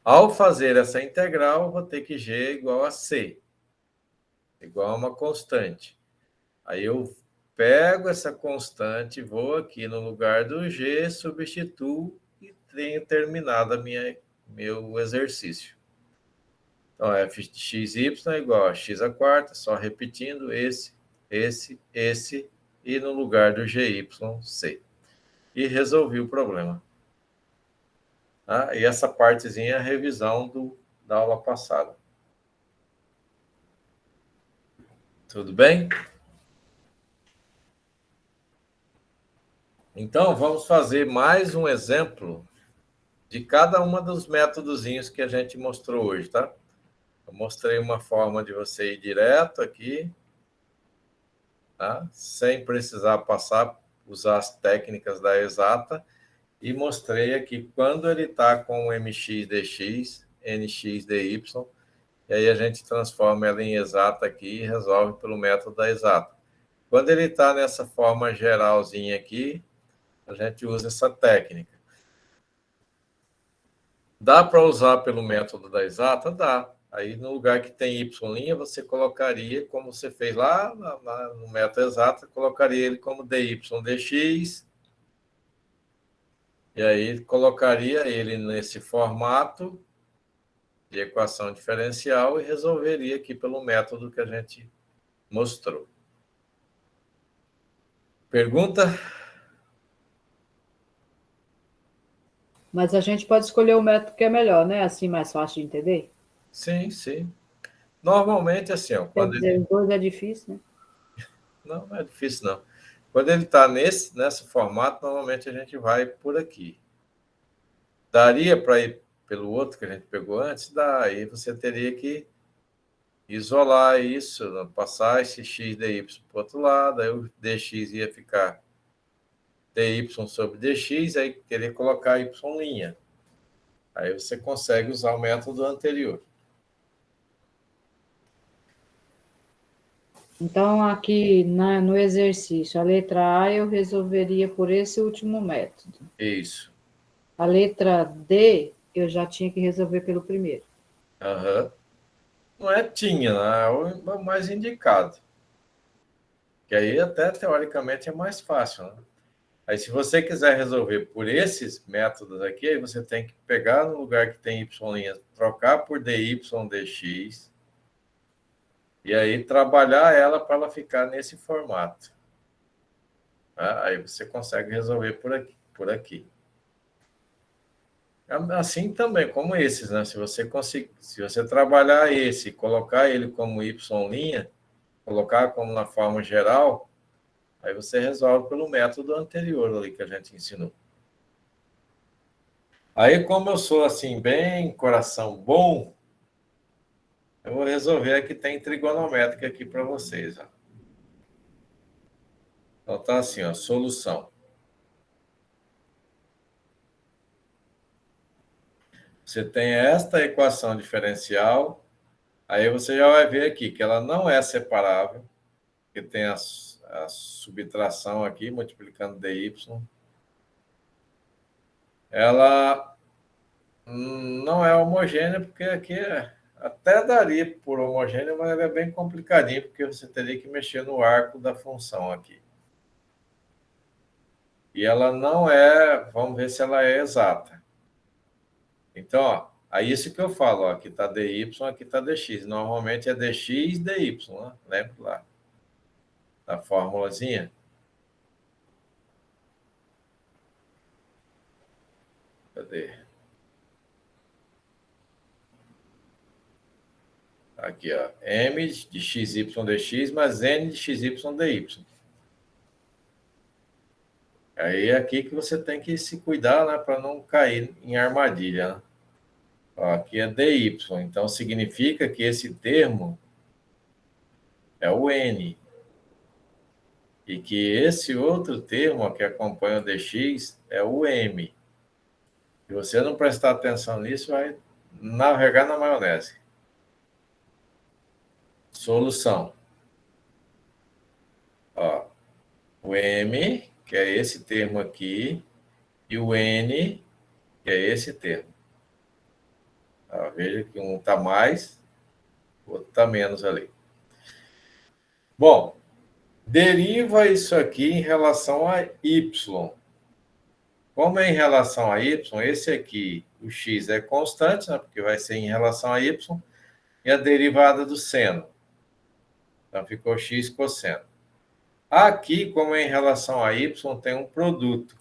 Ao fazer essa integral, eu vou ter que g igual a c, igual a uma constante. Aí eu pego essa constante, vou aqui no lugar do G, substituo e tenho terminado meu exercício. Então, f de xy é igual a x à quarta, só repetindo esse, e no lugar do gy, c. E resolvi o problema. Tá? E essa partezinha é a revisão da aula passada. Tudo bem? Então, vamos fazer mais um exemplo de cada uma dos métodozinhos que a gente mostrou hoje, tá? Eu mostrei uma forma de você ir direto aqui, tá? Sem precisar usar as técnicas da exata, e mostrei aqui quando ele está com mx dx, nx dy, e aí a gente transforma ela em exata aqui e resolve pelo método da exata. Quando ele está nessa forma geralzinha aqui, a gente usa essa técnica. Dá para usar pelo método da exata? Dá. Aí, no lugar que tem y', você colocaria, como você fez lá no método exato, colocaria ele como dy dx, e aí colocaria ele nesse formato de equação diferencial e resolveria aqui pelo método que a gente mostrou. Pergunta? Mas a gente pode escolher o método que é melhor, né? Assim, mais fácil de entender. Sim, sim. Normalmente, assim, ó, Quer dizer, os dois é difícil, né? Não é difícil, não. Quando ele está nesse formato, normalmente a gente vai por aqui. Daria para ir pelo outro que a gente pegou antes? Dá. Aí você teria que isolar isso, passar esse x dy para o outro lado, aí o dx ia ficar dy sobre dx, aí teria que colocar y'. Aí você consegue usar o método anterior. Então, aqui no exercício, a letra A eu resolveria por esse último método. Isso. A letra D eu já tinha que resolver pelo primeiro. Uhum. Não é tinha, né? É o mais indicado. Que aí até teoricamente é mais fácil, né? Aí se você quiser resolver por esses métodos aqui, aí você tem que pegar no lugar que tem y', trocar por dy dx, e aí trabalhar ela para ela ficar nesse formato. Tá? Aí você consegue resolver por aqui. Assim também, como esses, né? Se você trabalhar esse, colocar ele como y', colocar como na forma geral, aí você resolve pelo método anterior ali que a gente ensinou. Aí, como eu sou assim, bem coração bom, eu vou resolver aqui, tem trigonométrica aqui para vocês. Ó. Então, tá assim, ó, solução. Você tem esta equação diferencial, aí você já vai ver aqui que ela não é separável, que tem a subtração aqui, multiplicando dy. Ela não é homogênea, porque aqui até daria por homogênea, mas ela é bem complicadinha, porque você teria que mexer no arco da função aqui. E ela não é, vamos ver se ela é exata. Então, ó, aí isso que eu falo, ó, aqui está dy, aqui está dx. Normalmente é dx, dy, né? Lembra lá da formulazinha? Cadê? Aqui, ó, m de xy dx mais n de xy dy. Aí é aqui que você tem que se cuidar, né, para não cair em armadilha. Né? Ó, aqui é dy, então significa que esse termo é o n. E que esse outro termo que acompanha o dx é o m. Se você não prestar atenção nisso, vai navegar na maionese. Solução. Ó, o m, que é esse termo aqui, e o n, que é esse termo. Ó, veja que um está mais, o outro está menos ali. Bom, Deriva isso aqui em relação a y. Como é em relação a y, esse aqui, o x é constante, né, porque vai ser em relação a y, e a derivada do seno. Então, ficou x cosseno. Aqui, como é em relação a y, tem um produto.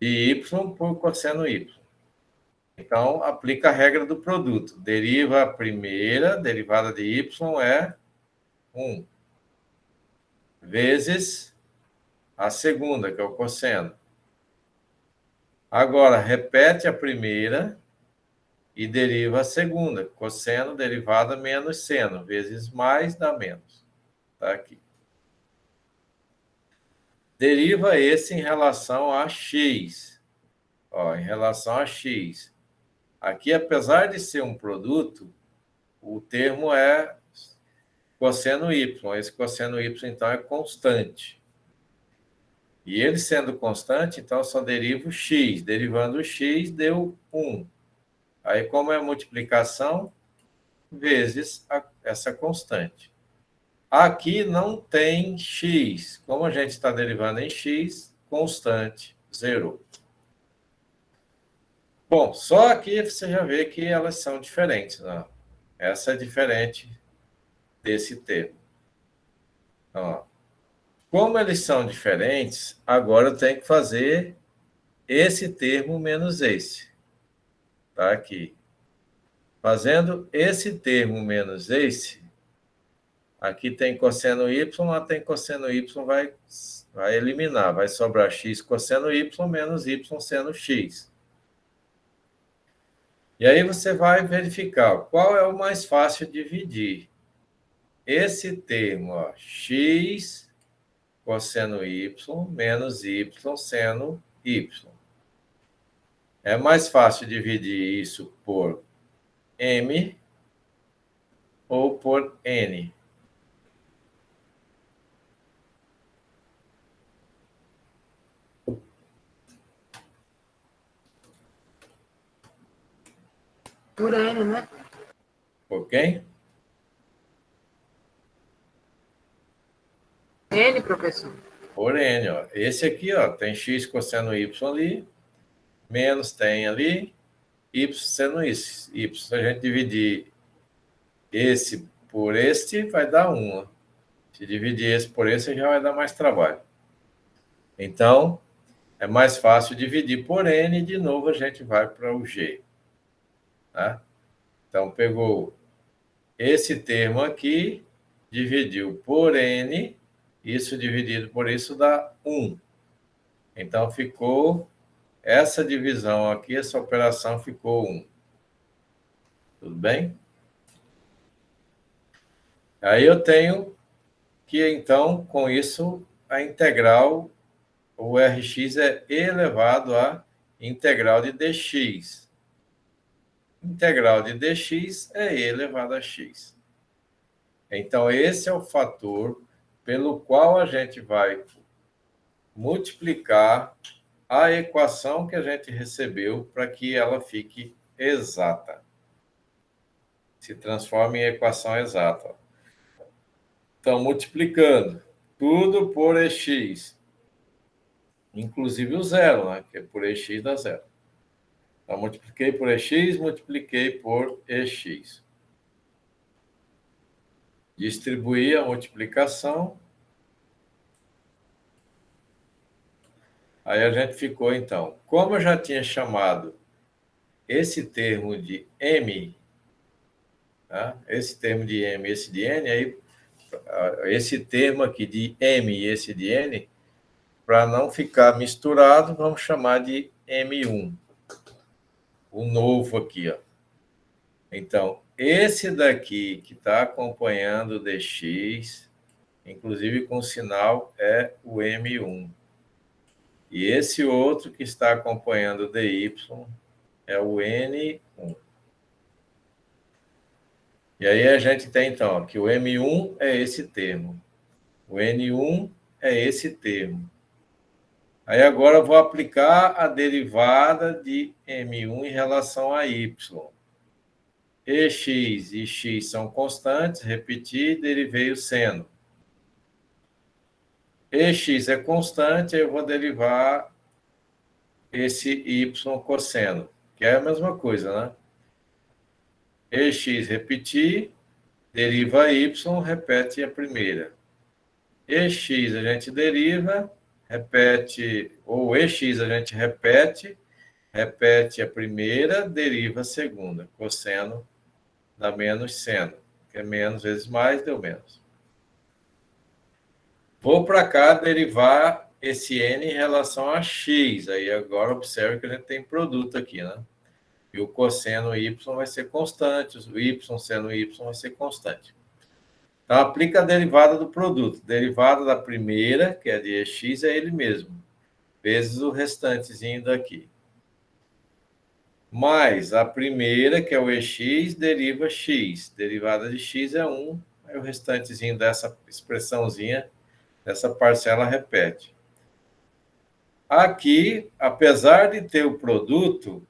E y por cosseno y. Então, aplica a regra do produto. Deriva a primeira, derivada de y é 1, vezes a segunda, que é o cosseno. Agora, repete a primeira e deriva a segunda. Cosseno, derivada menos seno, vezes mais dá menos. Está aqui. Deriva esse em relação a x. Ó, em relação a x. Aqui, apesar de ser um produto, o termo é cosseno y. Esse cosseno y, então, é constante. E ele sendo constante, então, só deriva o x. Derivando o x, deu 1. Aí, como é multiplicação, vezes essa constante. Aqui não tem x. Como a gente está derivando em x, constante, zerou. Bom, só aqui você já vê que elas são diferentes, né? Essa é diferente desse termo. Então, ó, como eles são diferentes, agora eu tenho que fazer esse termo menos esse. Tá aqui. Fazendo esse termo menos esse, aqui tem cosseno y, lá tem cosseno y, vai eliminar. Vai sobrar x cosseno y menos y seno x. E aí você vai verificar qual é o mais fácil de dividir. Esse termo, ó, x cosseno y menos y seno y. É mais fácil dividir isso por m ou por n. Por N, né? Por quem? N, professor. Por n, ó. Esse aqui, ó, tem x cosseno y ali, menos tem ali, y seno isso. Y, se a gente dividir esse por este, vai dar 1. Ó. Se dividir esse por esse, já vai dar mais trabalho. Então, é mais fácil dividir por n, e de novo a gente vai para o g. Tá? Então, pegou esse termo aqui, dividiu por n, isso dividido por isso dá 1. Então, ficou essa divisão aqui, essa operação ficou 1. Tudo bem? Aí eu tenho que, então, com isso, a integral, o Rx é elevado à integral de dx. Integral de dx é e elevado a x. Então, esse é o fator pelo qual a gente vai multiplicar a equação que a gente recebeu para que ela fique exata. Se transforme em equação exata. Então, multiplicando tudo por EX, inclusive o zero, né? Que por EX dá zero. Então, multipliquei por EX, multipliquei por EX. Distribuí a multiplicação. Aí a gente ficou, então, como eu já tinha chamado esse termo de M, tá? Esse termo de M e esse de N, aí esse termo aqui de M e esse de N, para não ficar misturado, vamos chamar de M1. O novo aqui, ó. Então, esse daqui que está acompanhando o DX, inclusive com sinal, é o M1. E esse outro que está acompanhando o DY é o N1. E aí a gente tem, então, que o M1 é esse termo. O N1 é esse termo. Aí agora eu vou aplicar a derivada de M1 em relação a Y. EX e X são constantes, repeti, derivei o seno. EX é constante, aí eu vou derivar esse y cosseno, que é a mesma coisa, né? EX repetir, deriva y, repete a primeira. EX a gente deriva, repete, ou EX a gente repete, repete a primeira, deriva a segunda. Cosseno dá menos seno, que é menos vezes mais, deu menos. Vou para cá derivar esse n em relação a x. Aí agora observe que a gente tem produto aqui, né? E o cosseno y vai ser constante, o y seno y vai ser constante. Então, aplica a derivada do produto. Derivada da primeira, que é de x, é ele mesmo, vezes o restantezinho daqui. Mais a primeira, que é o ex, deriva x. Derivada de x é 1, aí o restantezinho dessa expressãozinha, dessa parcela repete. Aqui, apesar de ter o produto,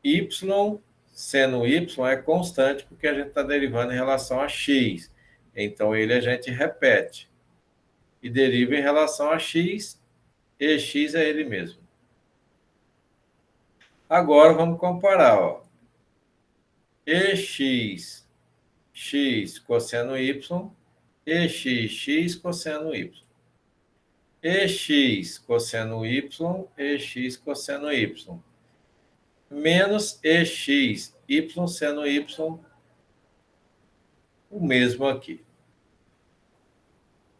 y seno y é constante, porque a gente está derivando em relação a x. Então, ele a gente repete. E deriva em relação a x, e x é ele mesmo. Agora, vamos comparar. Ó. EX, x cosseno y, EX cosseno y. EX cosseno y, EX cosseno y. Menos EX, y seno y, o mesmo aqui.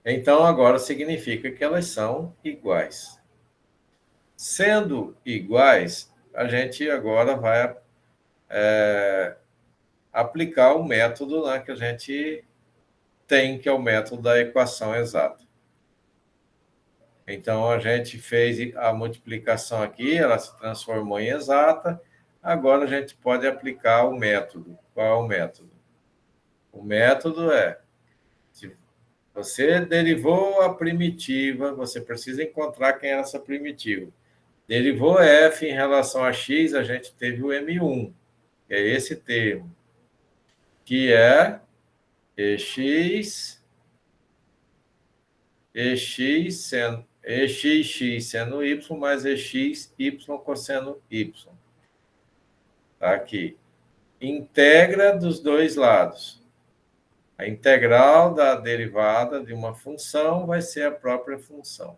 Então, agora significa que elas são iguais. Sendo iguais, a gente agora vai aplicar o método, né, que a gente tem, que é o método da equação exata. Então, a gente fez a multiplicação aqui, ela se transformou em exata. Agora, a gente pode aplicar o método. Qual é o método? O método é, se você derivou a primitiva, você precisa encontrar quem é essa primitiva. Derivou f em relação a x, a gente teve o M1, que é esse termo, que é EX seno EXX seno y mais EX y cosseno y. Tá aqui. Integra dos dois lados. A integral da derivada de uma função vai ser a própria função.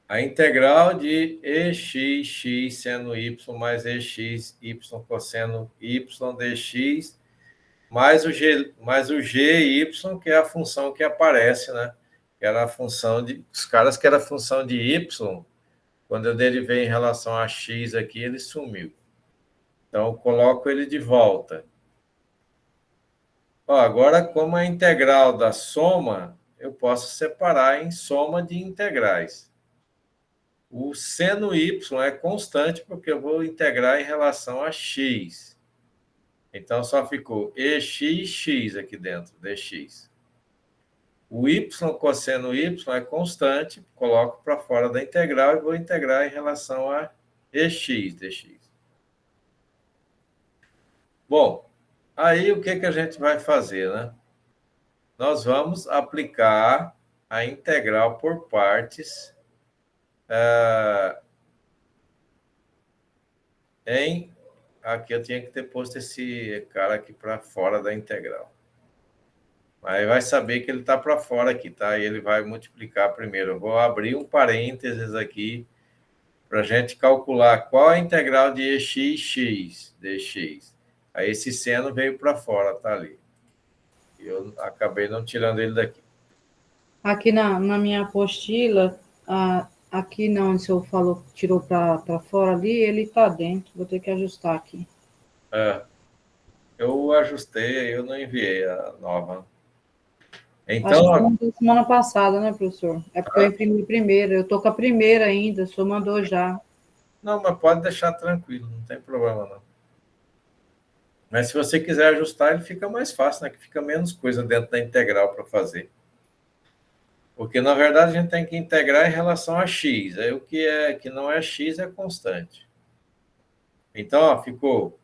A integral de EX seno y mais EX y cosseno y dx mais o gy, que é a função que aparece, né? Que era a função de... Os caras que era a função de y, quando eu derivei em relação a x aqui, ele sumiu. Então, eu coloco ele de volta. Ó, agora, como a integral da soma, eu posso separar em soma de integrais. O seno y é constante, porque eu vou integrar em relação a x. Então, só ficou EXX aqui dentro, dx. O y cosseno y é constante, coloco para fora da integral e vou integrar em relação a EX, dx. Bom, aí o que a gente vai fazer, né? Nós vamos aplicar a integral por partes Aqui eu tinha que ter posto esse cara aqui para fora da integral. Aí vai saber que ele está para fora aqui, tá? E ele vai multiplicar primeiro. Eu vou abrir um parênteses aqui para a gente calcular qual a integral de EX, dx. Aí esse seno veio para fora, tá ali. E eu acabei não tirando ele daqui. Aqui na minha apostila, aqui não, onde o senhor falou, tirou para fora ali, ele está dentro. Vou ter que ajustar aqui. Eu ajustei, eu não enviei a nova. Então, acho que semana passada, né, professor? É porque eu imprimi primeiro. Eu estou com a primeira ainda, o senhor mandou já. Não, mas pode deixar tranquilo, não tem problema, não. Mas se você quiser ajustar, ele fica mais fácil, né? Que fica menos coisa dentro da integral para fazer. Porque, na verdade, a gente tem que integrar em relação a x. Aí o que não é x é constante. Então, ó, ficou...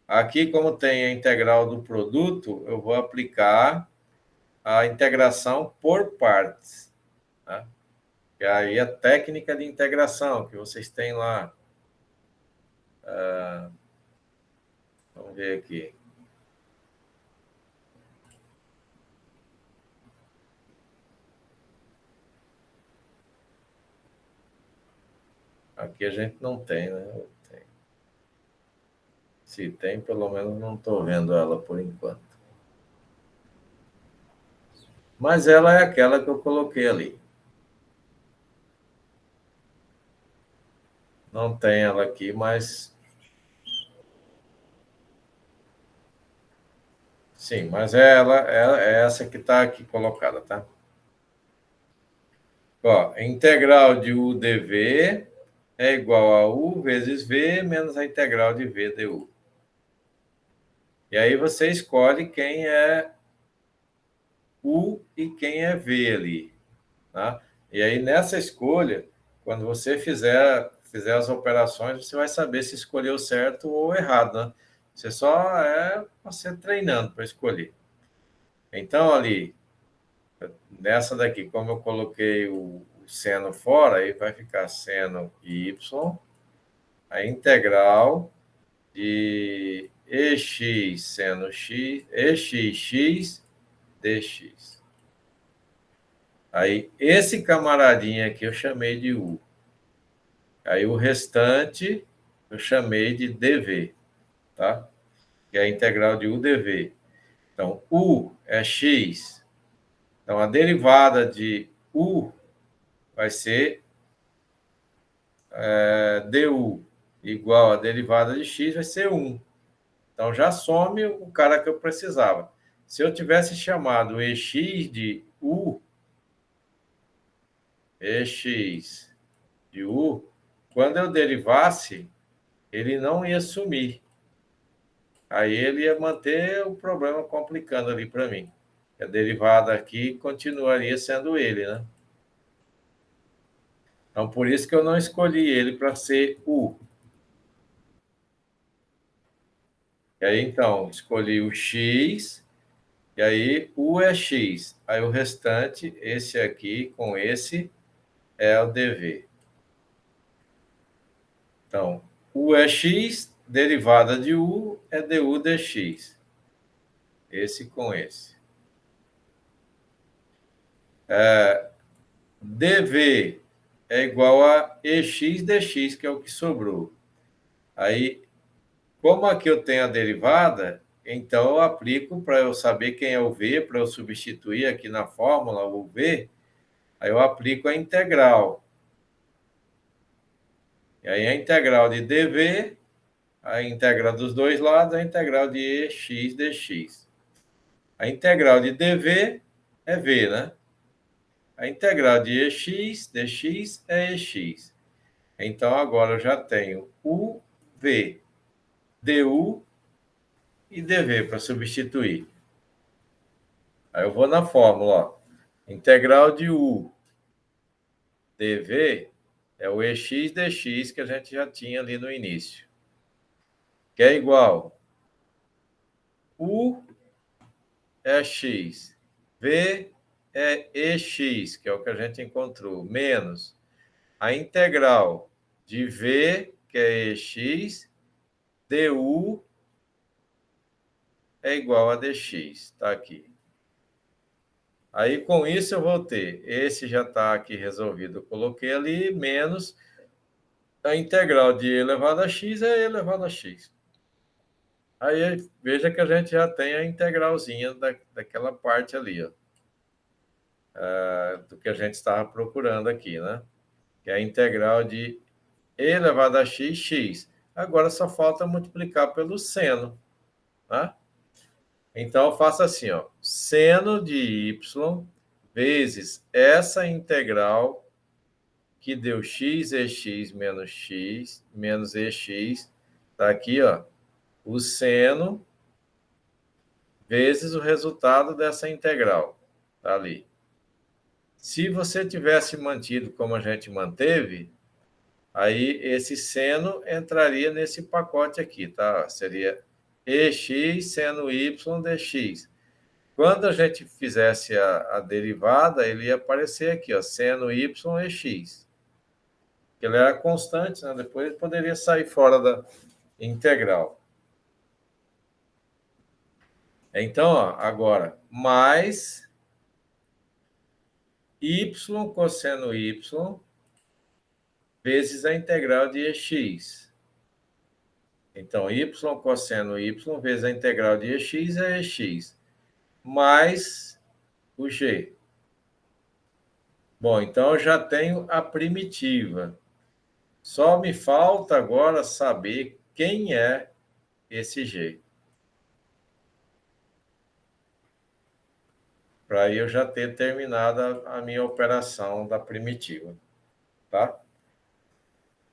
Aqui, como tem a integral do produto, eu vou aplicar a integração por partes, né? E aí a técnica de integração que vocês têm lá. Vamos ver aqui. Aqui a gente não tem, né? Se tem, pelo menos não estou vendo ela por enquanto. Mas ela é aquela que eu coloquei ali. Não tem ela aqui, mas... Sim, mas é essa que está aqui colocada, tá? Ó, integral de U dV é igual a U vezes V menos a integral de V du. E aí você escolhe quem é U e quem é V ali, tá? E aí nessa escolha, quando você fizer as operações, você vai saber se escolheu certo ou errado, né? Você só você treinando para escolher. Então ali, nessa daqui, como eu coloquei o seno fora, aí vai ficar seno y, a integral de EX seno x, EXX dx. Aí, esse camaradinho aqui eu chamei de U. Aí, o restante eu chamei de dV, tá? Que é a integral de U dV. Então, U é x. Então, a derivada de U vai ser du, igual a derivada de x vai ser 1. Então, já some o cara que eu precisava. Se eu tivesse chamado EX de U, EX de U, quando eu derivasse, ele não ia sumir. Aí ele ia manter o problema complicando ali para mim. A derivada aqui continuaria sendo ele, né? Então, por isso que eu não escolhi ele para ser U. E aí, então, escolhi o X, e aí U é X. Aí o restante, esse aqui com esse, é o dV. Então, U é X, derivada de U é du dx. Esse com esse. dV é igual a EX dx, que é o que sobrou. Aí, como aqui eu tenho a derivada, então eu aplico para eu saber quem é o V, para eu substituir aqui na fórmula o V, aí eu aplico a integral. E aí a integral de dV, a integral dos dois lados, a integral de EX dx. A integral de dV é V, né? A integral de EX dx é EX. Então, agora eu já tenho UV, du e dV para substituir. Aí eu vou na fórmula, ó. Integral de U dV é o EX dx que a gente já tinha ali no início. Que é igual U é X, V é EX, que é o que a gente encontrou, menos a integral de V, que é EX, du é igual a dx. Está aqui. Aí, com isso, eu vou ter, esse já está aqui resolvido, eu coloquei ali, menos a integral de e elevado a x é e elevado a x. Aí, veja que a gente já tem a integralzinha daquela parte ali, ó, do que a gente estava procurando aqui, né? Que é a integral de e elevado a x, x. Agora, só falta multiplicar pelo seno, né? Então, eu faço assim, ó, seno de y vezes essa integral que deu x menos ex, tá aqui, ó, o seno vezes o resultado dessa integral, tá ali. Se você tivesse mantido como a gente manteve, aí esse seno entraria nesse pacote aqui, tá? Seria ex seno y dx. Quando a gente fizesse a derivada, ele ia aparecer aqui, ó, seno y é x. Ele era constante, né? Depois ele poderia sair fora da integral. Então, ó, agora, mais y cosseno y vezes a integral de ex. Então, y cosseno y vezes a integral de ex é ex, mais o g. Bom, então eu já tenho a primitiva. Só me falta agora saber quem é esse g. Para eu já ter terminado a minha operação da primitiva. Tá?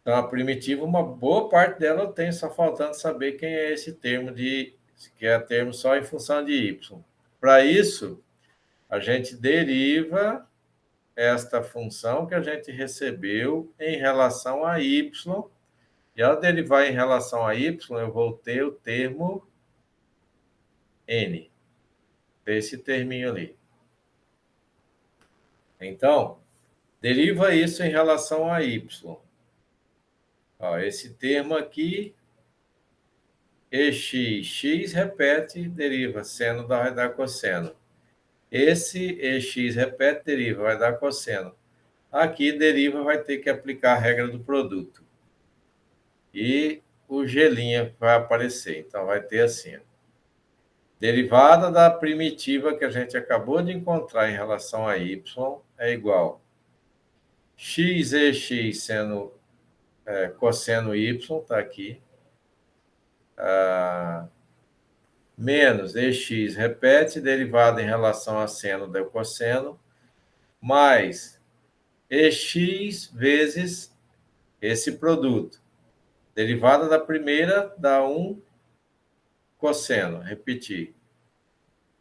Então, a primitiva, uma boa parte dela eu tenho, só faltando saber quem é esse termo que é termo só em função de y. Para isso, a gente deriva esta função que a gente recebeu em relação a y, e ao derivar em relação a y, eu vou ter o termo n, esse terminho ali. Então, deriva isso em relação a y. Ó, esse termo aqui, x repete, deriva, seno vai dar cosseno. Esse x repete, deriva, vai dar cosseno. Aqui, deriva, vai ter que aplicar a regra do produto. E o g' vai aparecer. Então, vai ter assim, ó. Derivada da primitiva que a gente acabou de encontrar em relação a y é igual x e x sendo cosseno y, está aqui, menos ex repete, derivada em relação a seno do cosseno, mais ex vezes esse produto. Derivada da primeira dá 1 cosseno, repetir,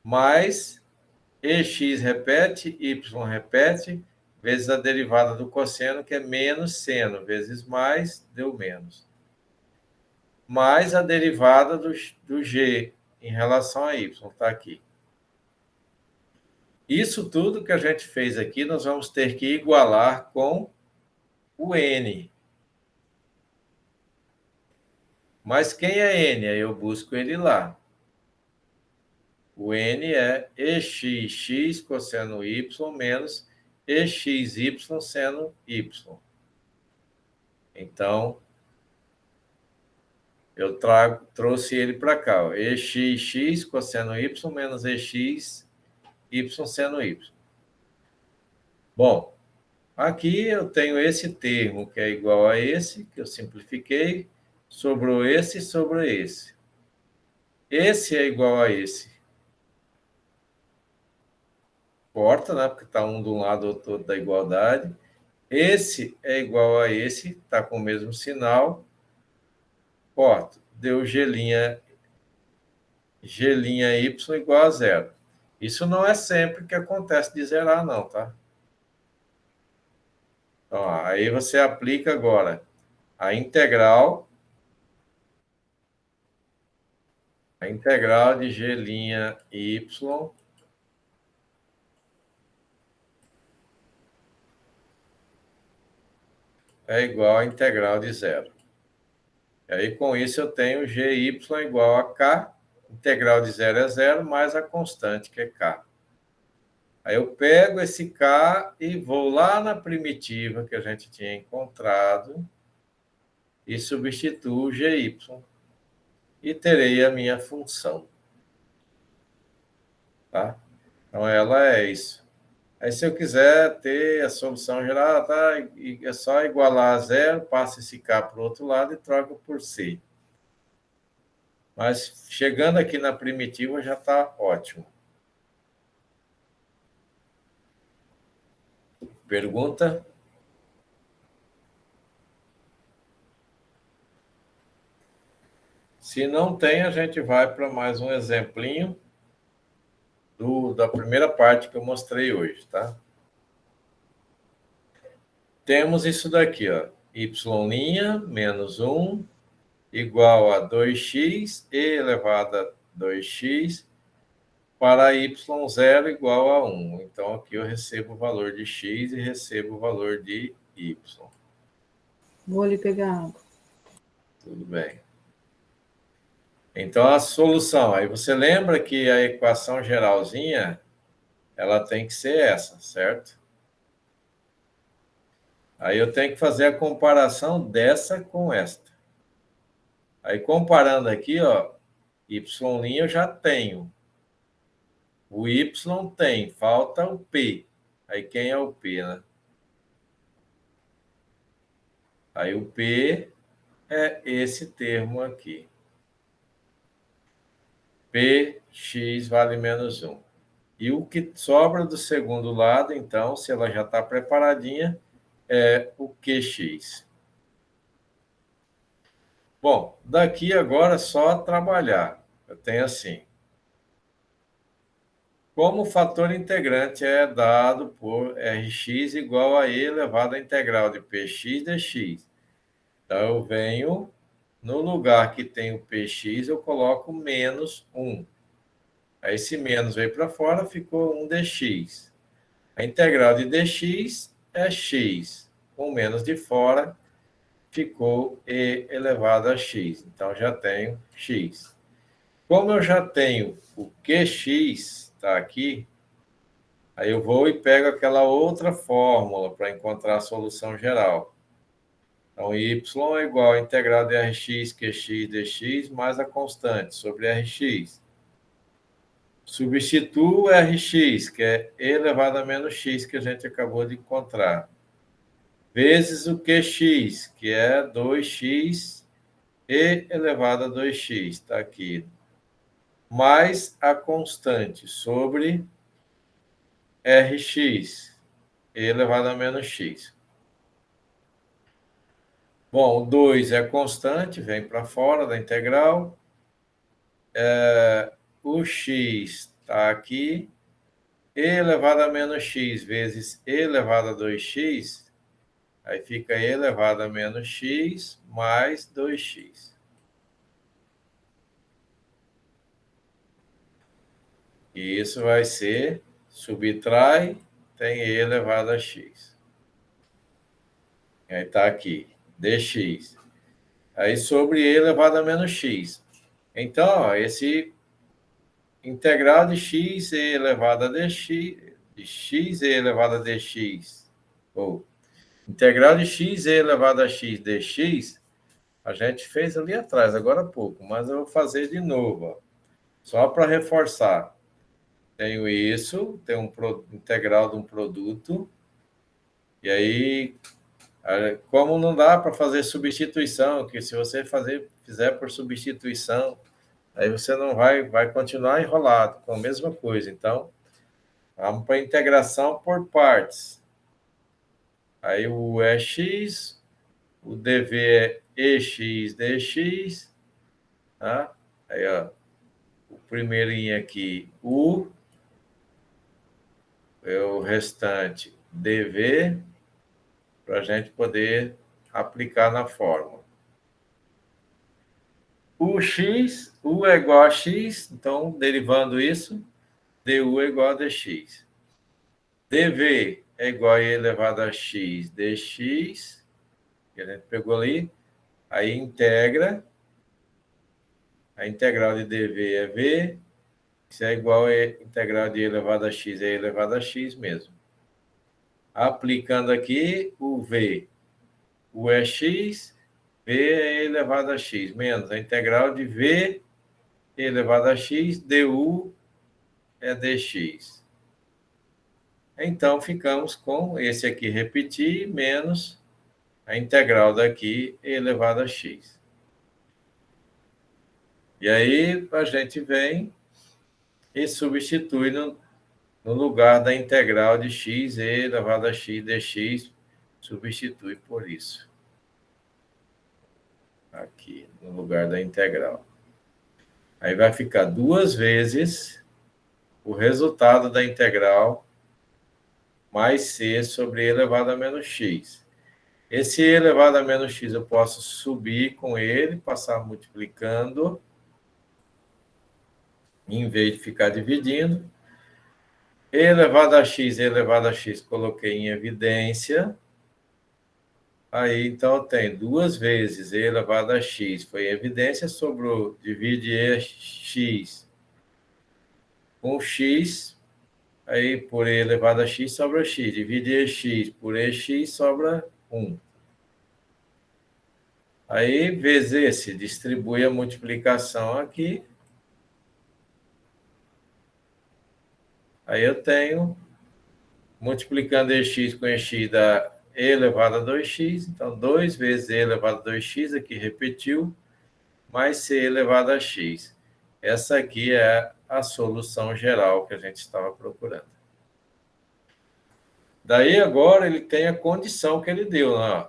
mais ex repete, y repete, vezes a derivada do cosseno, que é menos seno, vezes mais, deu menos. Mais a derivada do g em relação a y, está aqui. Isso tudo que a gente fez aqui, nós vamos ter que igualar com o n. Mas quem é n? Aí eu busco ele lá. O n é ex cosseno y menos exy seno y. Então, eu trouxe ele para cá. Ó. Ex cosseno y menos exy seno y. Bom, aqui eu tenho esse termo que é igual a esse, que eu simplifiquei, sobrou esse e sobrou esse. Esse é igual a esse. Corta, né? Porque está um de um lado, outro da igualdade. Esse é igual a esse, está com o mesmo sinal. Corto. Deu g' y igual a zero. Isso não é sempre que acontece de zerar, não, tá? Então, aí você aplica agora a integral de g' y é igual à integral de zero. E aí, com isso, eu tenho gy igual a k, integral de zero é zero, mais a constante, que é k. Aí eu pego esse k e vou lá na primitiva que a gente tinha encontrado e substituo gy. E terei a minha função. Tá? Então, ela é isso. Aí, se eu quiser ter a solução geral, tá? É só igualar a zero, passa esse k para o outro lado e troca por c. Mas, chegando aqui na primitiva, já está ótimo. Pergunta? Se não tem, a gente vai para mais um exemplinho da primeira parte que eu mostrei hoje, tá? Temos isso daqui, ó. Y' menos 1 igual a 2x e elevado a 2x para y0 igual a 1. Então, aqui eu recebo o valor de x e recebo o valor de y. Vou ali pegar água. Tudo bem. Então, a solução. Aí você lembra que a equação geralzinha, ela tem que ser essa, certo? Aí eu tenho que fazer a comparação dessa com esta. Aí, comparando aqui, ó, y' eu já tenho. O y tem, falta o p. Aí, quem é o p, né? Aí, o p é esse termo aqui. Px vale menos 1. E o que sobra do segundo lado, então, se ela já está preparadinha, é o QX. Bom, daqui agora é só trabalhar. Eu tenho assim. Como o fator integrante é dado por Rx igual a E elevado à integral de Px dx. Então, eu venho, no lugar que tem o Px, eu coloco menos 1. Aí, esse menos veio para fora, ficou 1 dx. A integral de dx é x. Com menos de fora, ficou e elevado a x. Então, já tenho x. Como eu já tenho o qx, está aqui, aí eu vou e pego aquela outra fórmula para encontrar a solução geral. Então, y é igual a integral de Rx, qx, dx, mais a constante sobre Rx. Substituo Rx, que é e elevado a menos x, que a gente acabou de encontrar, vezes o qx, que é 2x e elevado a 2x, está aqui, mais a constante sobre Rx, e elevado a menos x. Bom, o 2 é constante, vem para fora da integral. O x está aqui. E elevado a menos x vezes e elevado a 2x, aí fica e elevado a menos x mais 2x. E isso vai ser, subtrai, tem e elevado a x. Aí está aqui, dx. Aí sobre e elevado a menos x. Então, ó, esse integral de x e elevado a dx, de x e elevado a dx, ou integral de x e elevado a x dx, a gente fez ali atrás, agora há pouco, mas eu vou fazer de novo, ó, só para reforçar. Tenho isso, tem um integral de um produto, e aí, como não dá para fazer substituição, que se você fizer por substituição, aí você não vai continuar enrolado com a mesma coisa. Então, vamos para a integração por partes. Aí o é x, o dv é ex dx, tá? Aí, ó, o primeirinho aqui, u, é o restante dv, para a gente poder aplicar na fórmula. O x, u é igual a x, então, derivando isso, du é igual a dx. dv é igual a e elevado a x dx, que a gente pegou ali, aí integra, a integral de dv é v, isso é igual a integral de e elevado a x, é e elevado a x mesmo. Aplicando aqui o v, o é x, v é e elevado a x, menos a integral de v e elevado a x, du é dx. Então, ficamos com esse aqui repetir, menos a integral daqui e elevado a x. E aí, a gente vem e substitui no lugar da integral de x e elevado a x dx, substitui por isso. Aqui, no lugar da integral. Aí vai ficar 2 vezes o resultado da integral mais c sobre e elevado a menos x. Esse e elevado a menos x eu posso subir com ele, passar multiplicando. Em vez de ficar dividindo, e elevado a x, coloquei em evidência. Aí, então, tem duas vezes e elevado a x. Foi em evidência, sobrou. Divide x com x. Aí, por e elevado a x, sobra x. Divide ex por ex, sobra 1. Aí, vezes esse, distribui a multiplicação aqui. Aí eu tenho, multiplicando ex com ex, dá e elevado a 2x. Então, 2 vezes e elevado a 2x, aqui repetiu, mais c elevado a x. Essa aqui é a solução geral que a gente estava procurando. Daí, agora, ele tem a condição que ele deu, né?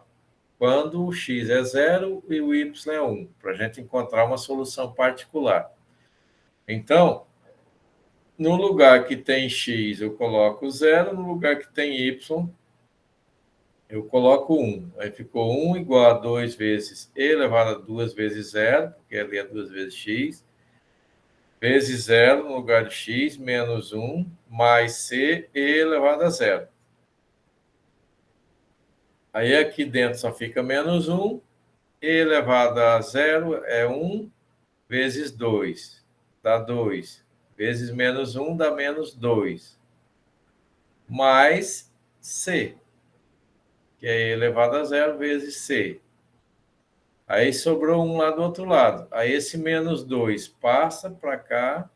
Quando o x é 0 e o y é 1, para a gente encontrar uma solução particular. Então, no lugar que tem x, eu coloco 0, no lugar que tem y, eu coloco 1. Aí ficou 1 igual a 2 vezes e elevado a 2 vezes 0, porque ali é 2 vezes x, vezes 0 no lugar de x, menos 1, mais c e elevado a 0. Aí aqui dentro só fica menos 1, e elevado a 0 é 1 vezes 2, dá 2. Vezes menos 1 dá menos 2. Mais c, que é elevado a 0 vezes c. Aí sobrou 1 lá do outro lado. Aí esse menos 2 passa para cá,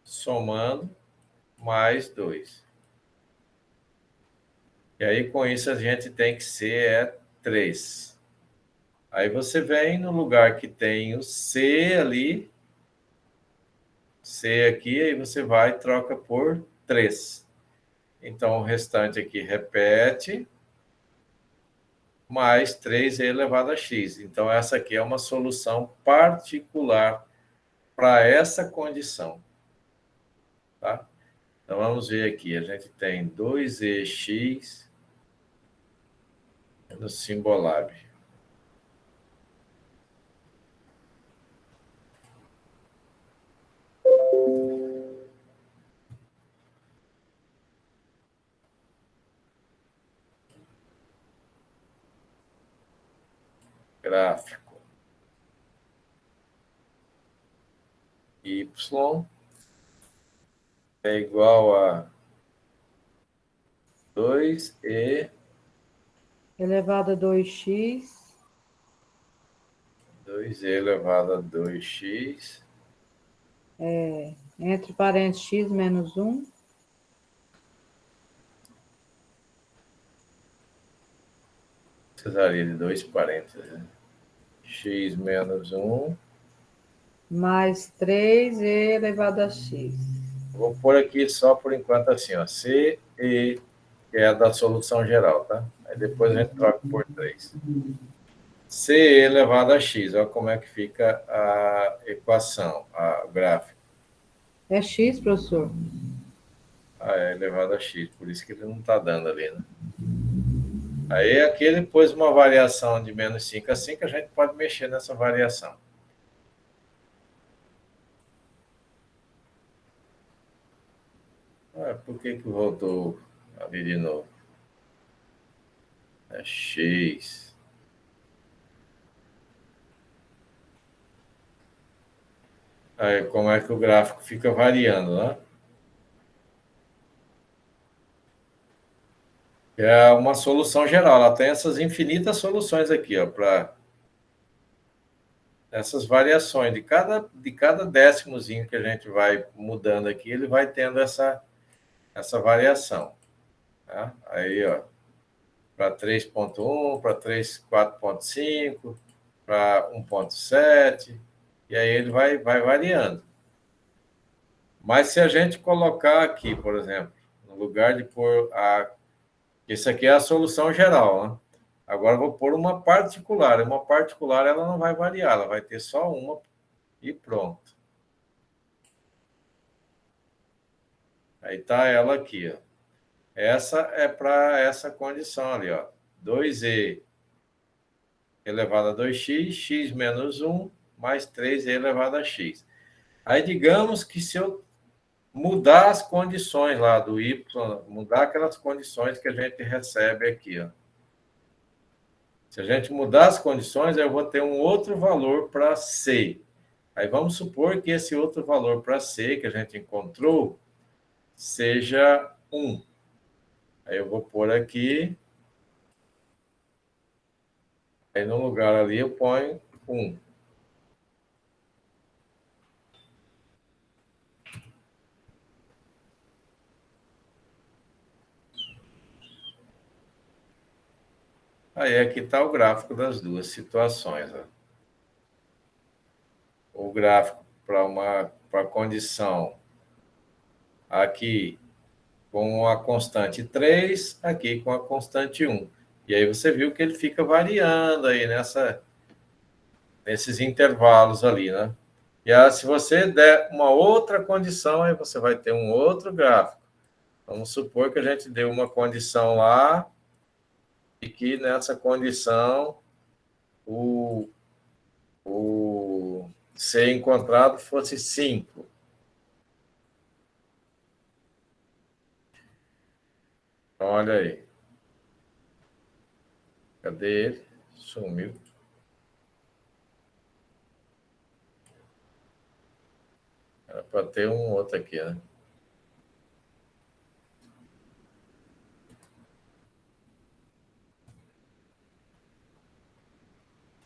somando, mais 2. E aí, com isso, a gente tem que ser 3. Aí você vem no lugar que tem o C ali, C aqui, aí você vai e troca por 3. Então, o restante aqui repete, mais 3 elevado a x. Então, essa aqui é uma solução particular para essa condição. Tá? Então, vamos ver aqui. A gente tem 2ex no Symbolab. Gráfico. Y é igual a 2e Elevado a 2x 2e elevado a 2x entre parênteses x menos 1 precisaria de 2 parênteses. Né? X menos 1. mais 3e elevado a x. Vou pôr aqui só por enquanto assim, ó, C, E, que é a da solução geral, tá? Aí depois a gente troca por 3. C elevado a x, olha como é que fica a equação, a gráfico. É x, professor? É elevado a x, por isso que ele não está dando ali, né? Aí aqui ele pôs uma variação de menos 5 a 5, a gente pode mexer nessa variação. Por que voltou ali de novo? É x. Aí como é que o gráfico fica variando, né? É uma solução geral, ela tem essas infinitas soluções aqui, ó, para essas variações. De cada décimozinho que a gente vai mudando aqui, ele vai tendo essa variação. Tá? Aí, ó, para 3.1, para 4.5, para 1.7, e aí ele vai variando. Mas se a gente colocar aqui, por exemplo, no lugar de pôr isso aqui é a solução geral, né? Agora eu vou pôr uma particular. Uma particular ela não vai variar, ela vai ter só uma e pronto. Aí tá ela aqui, ó. Essa é para essa condição ali, ó. 2e elevado a 2x, x menos 1, mais 3e elevado a x. Aí, digamos que se eu mudar as condições lá do Y, mudar aquelas condições que a gente recebe aqui, ó. Se a gente mudar as condições, eu vou ter um outro valor para C. Aí vamos supor que esse outro valor para C que a gente encontrou seja 1. Aí eu vou pôr aqui. Aí no lugar ali eu ponho 1. Aí aqui está o gráfico das duas situações. Ó. O gráfico para a condição aqui com a constante 3, aqui com a constante 1. E aí você viu que ele fica variando aí nesses intervalos ali, né? E aí, se você der uma outra condição, aí você vai ter um outro gráfico. Vamos supor que a gente deu uma condição lá e que nessa condição o C encontrado fosse 5. Então, olha aí. Cadê ele? Sumiu. Era para ter um outro aqui, né?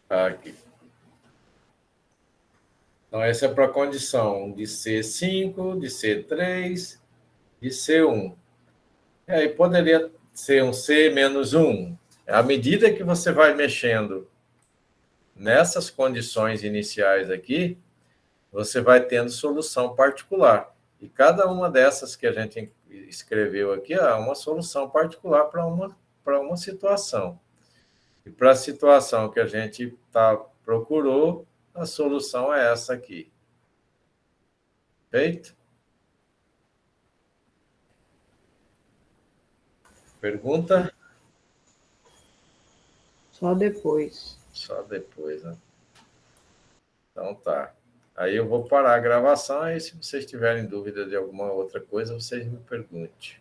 Aqui. Então, essa é para a condição de C5, de C3, de C1. E aí poderia ser um C menos 1. À medida que você vai mexendo nessas condições iniciais aqui, você vai tendo solução particular. E cada uma dessas que a gente escreveu aqui é uma solução particular para uma situação. E para a situação que a gente procurou, a solução é essa aqui. Feito? Pergunta? Só depois. Só depois, né? Então tá. Aí eu vou parar a gravação e se vocês tiverem dúvida de alguma outra coisa, vocês me perguntem.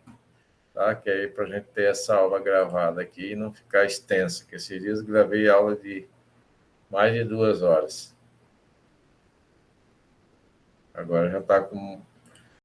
Tá? Que aí para a gente ter essa aula gravada aqui e não ficar extensa, que esses dias eu gravei aula de mais de 2 horas. Agora já está com